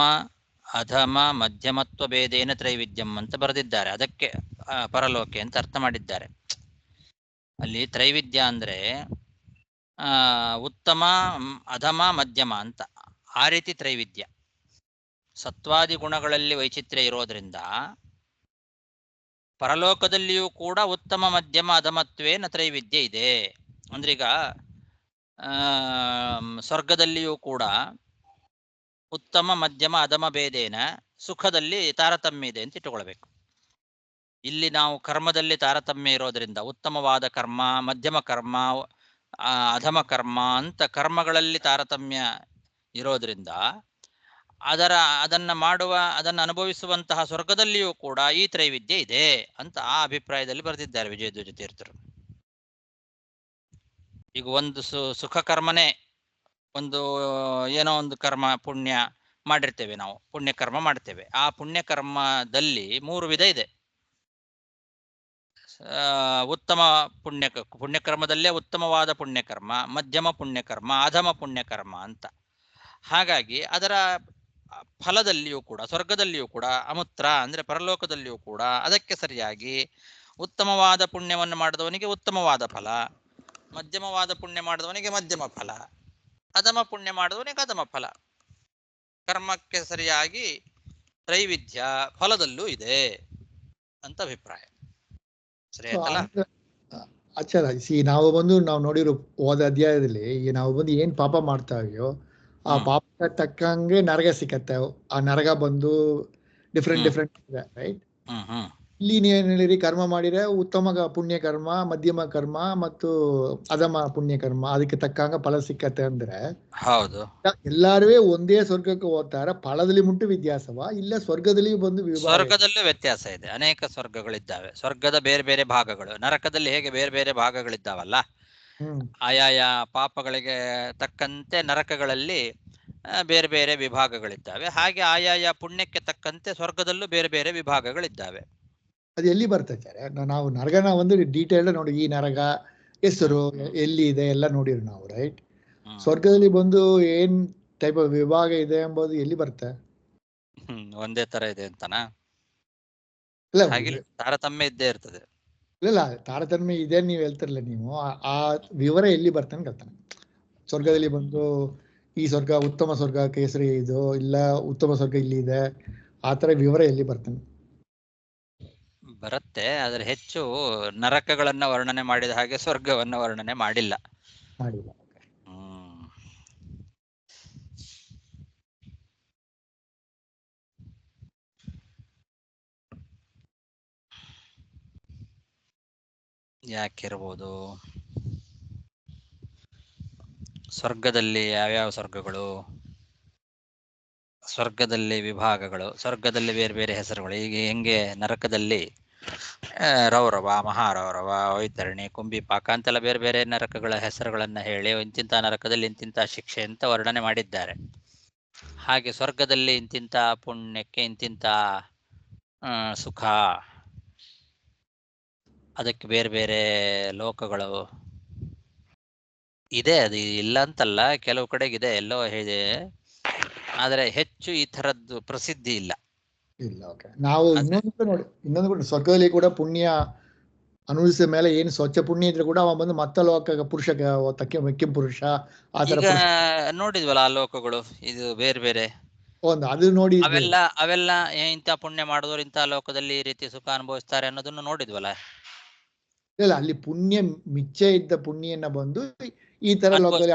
ಅಧಮ ಮಧ್ಯಮತ್ವ ಭೇದೇನ ತ್ರೈವಿಧ್ಯಂ ಅಂತ ಬರೆದಿದ್ದಾರೆ. ಅದಕ್ಕೆ ಪರಲೋಕೆ ಅಂತ ಅರ್ಥ ಮಾಡಿದ್ದಾರೆ. ಅಲ್ಲಿ ತ್ರೈವಿಧ್ಯ ಅಂದ್ರೆ ಉತ್ತಮ ಅಧಮ ಮಧ್ಯಮ ಅಂತ ಆ ರೀತಿ ತ್ರೈವಿಧ್ಯ. ಸತ್ವಾದಿ ಗುಣಗಳಲ್ಲಿ ವೈಚಿತ್ರ್ಯ ಇರೋದ್ರಿಂದ ಪರಲೋಕದಲ್ಲಿಯೂ ಕೂಡ ಉತ್ತಮ ಮಧ್ಯಮ ಅಧಮತ್ವೇನ ತ್ರೈವಿಧ್ಯ ಇದೆ. ಅಂದ್ರೆ ಈಗ ಸ್ವರ್ಗದಲ್ಲಿಯೂ ಕೂಡ ಉತ್ತಮ ಮಧ್ಯಮ ಅಧಮ ಭೇದೇನ ಸುಖದಲ್ಲಿ ತಾರತಮ್ಯ ಇದೆ ಅಂತ ಇಟ್ಟುಕೊಳ್ಬೇಕು. ಇಲ್ಲಿ ನಾವು ಕರ್ಮದಲ್ಲಿ ತಾರತಮ್ಯ ಇರೋದ್ರಿಂದ ಉತ್ತಮವಾದ ಕರ್ಮ, ಮಧ್ಯಮ ಕರ್ಮ, ಅಧಮ ಕರ್ಮ ಅಂತ ಕರ್ಮಗಳಲ್ಲಿ ತಾರತಮ್ಯ ಇರೋದ್ರಿಂದ ಅದನ್ನು ಅನುಭವಿಸುವಂತಹ ಸ್ವರ್ಗದಲ್ಲಿಯೂ ಕೂಡ ಈ ತ್ರೈವಿಧ್ಯ ಇದೆ ಅಂತ ಆ ಅಭಿಪ್ರಾಯದಲ್ಲಿ ಬರೆದಿದ್ದಾರೆ ವಿಜಯಧ್ವಜ ತೀರ್ಥರು. ಈಗ ಒಂದು ಸುಖ ಕರ್ಮನೇ, ಒಂದು ಏನೋ ಒಂದು ಕರ್ಮ ಪುಣ್ಯ ಮಾಡಿರ್ತೇವೆ, ನಾವು ಪುಣ್ಯ ಕರ್ಮ ಮಾಡ್ತೇವೆ. ಆ ಪುಣ್ಯ ಕರ್ಮದಲ್ಲಿ 3 ವಿಧ ಇದೆ. ಉತ್ತಮ ಪುಣ್ಯಕರ್ಮದಲ್ಲೇ ಉತ್ತಮವಾದ ಪುಣ್ಯಕರ್ಮ, ಮಧ್ಯಮ ಪುಣ್ಯಕರ್ಮ, ಅಧಮ ಪುಣ್ಯಕರ್ಮ ಅಂತ. ಹಾಗಾಗಿ ಅದರ ಫಲದಲ್ಲಿಯೂ ಕೂಡ ಸ್ವರ್ಗದಲ್ಲಿಯೂ ಕೂಡ ಅಮುತ್ರ ಅಂದ್ರೆ ಪರಲೋಕದಲ್ಲಿಯೂ ಕೂಡ ಅದಕ್ಕೆ ಸರಿಯಾಗಿ ಉತ್ತಮವಾದ ಪುಣ್ಯವನ್ನು ಮಾಡಿದವನಿಗೆ ಉತ್ತಮವಾದ ಫಲ, ಮಧ್ಯಮವಾದ ಪುಣ್ಯ ಮಾಡಿದವನಿಗೆ ಮಧ್ಯಮ ಫಲ, ಅಧಮ ಪುಣ್ಯ ಮಾಡಿದವನಿಗೆ ಅಧಮ ಫಲ. ಕರ್ಮಕ್ಕೆ ಸರಿಯಾಗಿ ತ್ರೈವಿಧ್ಯ ಫಲದಲ್ಲೂ ಇದೆ ಅಂತ ಅಭಿಪ್ರಾಯ. ಸರಿ ಆಯ್ತಲ್ಲ? ಆಚಾರ ನಾವು ನೋಡಿರೋ ಹೋದ ಅಧ್ಯಾಯದಲ್ಲಿ ನಾವು ಬಂದು ಏನ್ ಪಾಪ ಮಾಡ್ತಾ ಇದೆಯೋ ಆ ಪಾಪಕ್ಕೆ ತಕ್ಕಂಗೆ ನರಗ ಸಿಕ್ಕತ್ತೆ. ಆ ನರಗ ಬಂದು ಡಿಫ್ರೆಂಟ್ ಇದೆ, ರೈಟ್? ಇಲ್ಲಿ ನೀವೇನ್ ಹೇಳಿರಿ, ಕರ್ಮ ಮಾಡಿದ್ರೆ ಉತ್ತಮ ಪುಣ್ಯ ಕರ್ಮ, ಮಧ್ಯಮ ಕರ್ಮ ಮತ್ತು ಅಧಮ ಪುಣ್ಯ ಕರ್ಮ ಅದಕ್ಕೆ ತಕ್ಕಂಗ ಫಲ ಸಿಕ್ಕತ್ತೆ ಅಂದ್ರೆ ಹೌದು. ಎಲ್ಲಾರು ಒಂದೇ ಸ್ವರ್ಗಕ್ಕೆ ಹೋಗ್ತಾರ, ಫಲದಲ್ಲಿ ಮುಟ್ಟು ವ್ಯತ್ಯಾಸವ? ಇಲ್ಲ ಸ್ವರ್ಗದಲ್ಲಿ ಬಂದು ಸ್ವರ್ಗದಲ್ಲೂ ವ್ಯತ್ಯಾಸ ಇದೆ. ಅನೇಕ ಸ್ವರ್ಗಗಳಿದ್ದಾವೆ, ಸ್ವರ್ಗದ ಬೇರೆ ಬೇರೆ ಭಾಗಗಳು. ನರಕದಲ್ಲಿ ಹೇಗೆ ಬೇರೆ ಬೇರೆ ಭಾಗಗಳಿದ್ದಾವಲ್ಲ, ಆಯಾಯ ಪಾಪಗಳಿಗೆ ತಕ್ಕಂತೆ ನರಕಗಳಲ್ಲಿ ಬೇರೆ ಬೇರೆ ವಿಭಾಗಗಳಿದ್ದಾವೆ. ಹಾಗೆ ಆಯಾಯ ಪುಣ್ಯಕ್ಕೆ ತಕ್ಕಂತೆ ಸ್ವರ್ಗದಲ್ಲೂ ಬೇರೆ ಬೇರೆ ವಿಭಾಗಗಳಿದ್ದಾವೆ. ಅದು ಎಲ್ಲಿ ಬರ್ತದೆ? ನಾವು ನರಗನ ಒಂದು ಡೀಟೇಲ್ ನೋಡಿ, ಈ ನರಗ ಹೆಸರು ಎಲ್ಲಿ ಇದೆ ಎಲ್ಲ ನೋಡಿರು ನಾವು, ರೈಟ್? ಸ್ವರ್ಗದಲ್ಲಿ ಬಂದು ಏನ್ ಟೈಪ್ ಆಫ್ ವಿಭಾಗ ಇದೆ ಎಂಬುದು ಎಲ್ಲಿ ಬರುತ್ತೆ? ಒಂದೇ ತರ ಇದೆ ಅಂತನಾ? ತಾರತಮ್ಯ ಇದ್ದೇ ಇರ್ತದೆ. ಇಲ್ಲ, ತಾರತಮ್ಯ ಇದೆ ನೀವ್ ಹೇಳ್ತಿರ್ಲ ನೀವು, ಆ ವಿವರ ಎಲ್ಲಿ ಬರ್ತಾನೆ ಕೇಳ್ತಾನೆ. ಸ್ವರ್ಗದಲ್ಲಿ ಬಂದು ಈ ಸ್ವರ್ಗ ಉತ್ತಮ ಸ್ವರ್ಗ ಕೇಸರಿ ಇದು, ಇಲ್ಲ ಉತ್ತಮ ಸ್ವರ್ಗ ಇಲ್ಲಿ ಇದೆ, ಆತರ ವಿವರ ಎಲ್ಲಿ ಬರ್ತಾನೆ? ಬರುತ್ತೆ, ಆದ್ರೆ ಹೆಚ್ಚು ನರಕಗಳನ್ನ ವರ್ಣನೆ ಮಾಡಿದ ಹಾಗೆ ಸ್ವರ್ಗವನ್ನ ವರ್ಣನೆ ಮಾಡಿಲ್ಲ. ಯಾಕಿರ್ಬೋದು? ಸ್ವರ್ಗದಲ್ಲಿ ಯಾವ್ಯಾವ ಸ್ವರ್ಗಗಳು, ಸ್ವರ್ಗದಲ್ಲಿ ವಿಭಾಗಗಳು, ಸ್ವರ್ಗದಲ್ಲಿ ಬೇರೆ ಬೇರೆ ಹೆಸರುಗಳು. ಈಗ ಹೆಂಗೆ ನರಕದಲ್ಲಿ ರೌರವ, ಮಹಾರೌರವ, ವೈತರಣಿ, ಕುಂಭಿಪಾಕ ಅಂತೆಲ್ಲ ಬೇರೆ ಬೇರೆ ನರಕಗಳ ಹೆಸರುಗಳನ್ನ ಹೇಳಿ ಇಂತಿಂತ ನರಕದಲ್ಲಿ ಇಂತಿಂತ ಶಿಕ್ಷೆ ಅಂತ ವರ್ಣನೆ ಮಾಡಿದ್ದಾರೆ. ಹಾಗೆ ಸ್ವರ್ಗದಲ್ಲಿ ಇಂತಿಂತ ಪುಣ್ಯಕ್ಕೆ ಇಂತಿಂತ ಸುಖ, ಅದಕ್ಕೆ ಬೇರೆ ಬೇರೆ ಲೋಕಗಳು ಇದೆ. ಅದು ಇಲ್ಲ ಅಂತಲ್ಲ, ಕೆಲವು ಕಡೆಗಿದೆ, ಎಲ್ಲೋ ಇದೆ, ಆದ್ರೆ ಹೆಚ್ಚು ಈ ತರದ್ದು ಪ್ರಸಿದ್ಧಿ ಇಲ್ಲ. ನಾವು ಇನ್ನೊಂದು ಕೂಡ ಸ್ವರ್ಗದಲ್ಲಿ ಕೂಡ ಪುಣ್ಯ ಅನುಭವಿಸಿದ ಮೇಲೆ ಏನು ಸ್ವಚ್ಛ ಪುಣ್ಯ ಇದ್ರೆ ಕೂಡ ಅವ ಬಂದು ಮತ್ತ ಲೋಕ ಪುರುಷ ಮೆಕ್ಕಿಂ ಪುರುಷ ಈಗ ನೋಡಿದ್ವಲ್ಲ ಆ ಲೋಕಗಳು, ಇದು ಬೇರೆ ಬೇರೆ ಅದು ನೋಡಿ ಅವೆಲ್ಲ ಇಂಥ ಪುಣ್ಯ ಮಾಡಿದವರು ಇಂಥ ಲೋಕದಲ್ಲಿ ಈ ರೀತಿ ಸುಖ ಅನುಭವಿಸ್ತಾರೆ ಅನ್ನೋದನ್ನು ನೋಡಿದ್ವಲ್ಲ. ಇಲ್ಲ, ಅಲ್ಲಿ ಪುಣ್ಯ ಮಿಚ್ಚ ಇದ್ದ ಪುಣ್ಯನ ಬಂದು ಈ ತರ ಲೋಕದಲ್ಲಿ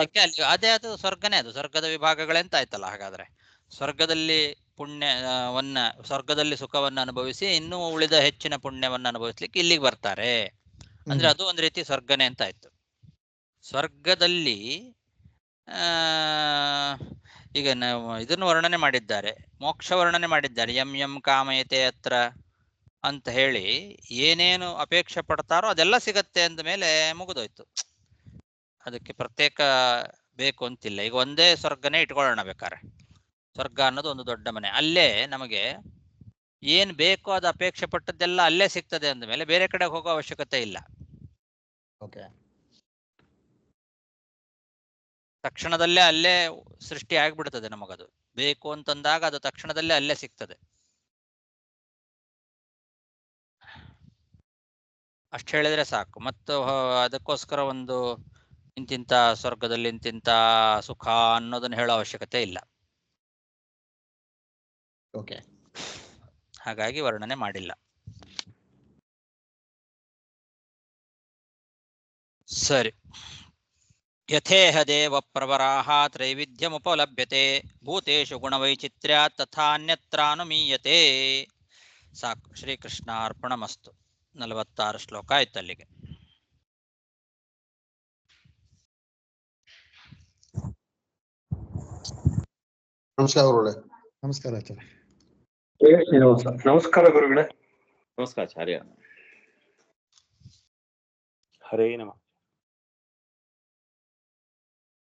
ಅದೇ ಅದು ಸ್ವರ್ಗನೇ, ಅದು ಸ್ವರ್ಗದ ವಿಭಾಗಗಳೆಂತ ಆಯ್ತಲ್ಲ. ಹಾಗಾದ್ರೆ ಸ್ವರ್ಗದಲ್ಲಿ ಸ್ವರ್ಗದಲ್ಲಿ ಸುಖವನ್ನು ಅನುಭವಿಸಿ ಇನ್ನೂ ಉಳಿದ ಹೆಚ್ಚಿನ ಪುಣ್ಯವನ್ನು ಅನುಭವಿಸ್ಲಿಕ್ಕೆ ಇಲ್ಲಿಗೆ ಬರ್ತಾರೆ ಅಂದ್ರೆ ಅದು ಒಂದ್ ರೀತಿ ಸ್ವರ್ಗನೇ ಅಂತ ಆಯ್ತು. ಸ್ವರ್ಗದಲ್ಲಿ ಈಗ ನಾವು ಇದನ್ನು ವರ್ಣನೆ ಮಾಡಿದ್ದಾರೆ, ಮೋಕ್ಷ ವರ್ಣನೆ ಮಾಡಿದ್ದಾರೆ. ಯಂ ಯಂ ಕಾಮಯತೆ ಅತ್ರ ಅಂತ ಹೇಳಿ ಏನೇನು ಅಪೇಕ್ಷೆ ಪಡ್ತಾರೋ ಅದೆಲ್ಲ ಸಿಗತ್ತೆ ಅಂದ ಮೇಲೆ ಮುಗಿದೋಯ್ತು. ಅದಕ್ಕೆ ಪ್ರತ್ಯೇಕ ಬೇಕು ಅಂತಿಲ್ಲ. ಈಗ ಒಂದೇ ಸ್ವರ್ಗನೇ ಇಟ್ಕೊಳ್ಳೋಣ ಬೇಕಾರೆ. ಸ್ವರ್ಗ ಅನ್ನೋದು ಒಂದು ದೊಡ್ಡ ಮನೆ, ಅಲ್ಲೇ ನಮಗೆ ಏನ್ ಬೇಕೋ ಅದು ಅಪೇಕ್ಷೆ ಪಟ್ಟದ್ದೆಲ್ಲ ಅಲ್ಲೇ ಸಿಗ್ತದೆ ಅಂದ ಮೇಲೆ ಬೇರೆ ಕಡೆ ಹೋಗೋ ಅವಶ್ಯಕತೆ ಇಲ್ಲ. ಓಕೆ, ತಕ್ಷಣದಲ್ಲೇ ಅಲ್ಲೇ ಸೃಷ್ಟಿ ಆಗ್ಬಿಡ್ತದೆ. ನಮಗದು ಬೇಕು ಅಂತಂದಾಗ ಅದು ತಕ್ಷಣದಲ್ಲೇ ಅಲ್ಲೇ ಸಿಗ್ತದೆ. ಅಷ್ಟು ಹೇಳಿದ್ರೆ ಸಾಕು. ಮತ್ತು ಅದಕ್ಕೋಸ್ಕರ ಒಂದು ಇಂತಿಂತ ಸ್ವರ್ಗದಲ್ಲಿ ಇಂತಿಂತ ಸುಖ ಅನ್ನೋದನ್ನ ಹೇಳೋ ಅವಶ್ಯಕತೆ ಇಲ್ಲ. ಓಕೆ, ಹಾಗಾಗಿ ವರ್ಣನೆ ಮಾಡಿಲ್ಲ. ಸರಿ. ಯಥೇಹ ದೇವ ಪ್ರವರಾಹ ತ್ರೈವಿಧ್ಯಮುಪಲಭ್ಯತೆ ಭೂತೇಷು ಗುಣವೈಚಿತ್ರ್ಯಾತ್ ತಥಾನ್ಯತ್ರಾನುಮೀಯತೆ. ಸಾಕು. ಶ್ರೀಕೃಷ್ಣಾರ್ಪಣಮಸ್ತು. 46 ಶ್ಲೋಕ ಆಯ್ತು ಅಲ್ಲಿಗೆ. ನಮಸ್ಕಾರ ಗುರುಗಳೇ. ನಮಸ್ಕಾರ ಆಚಾರ್ಯ. ನಮಸ್ಕಾರ ಗುರುಗಳೇ. ನಮಸ್ಕಾರ ಆಚಾರ್ಯ. ಹರೇ ನಮಃ.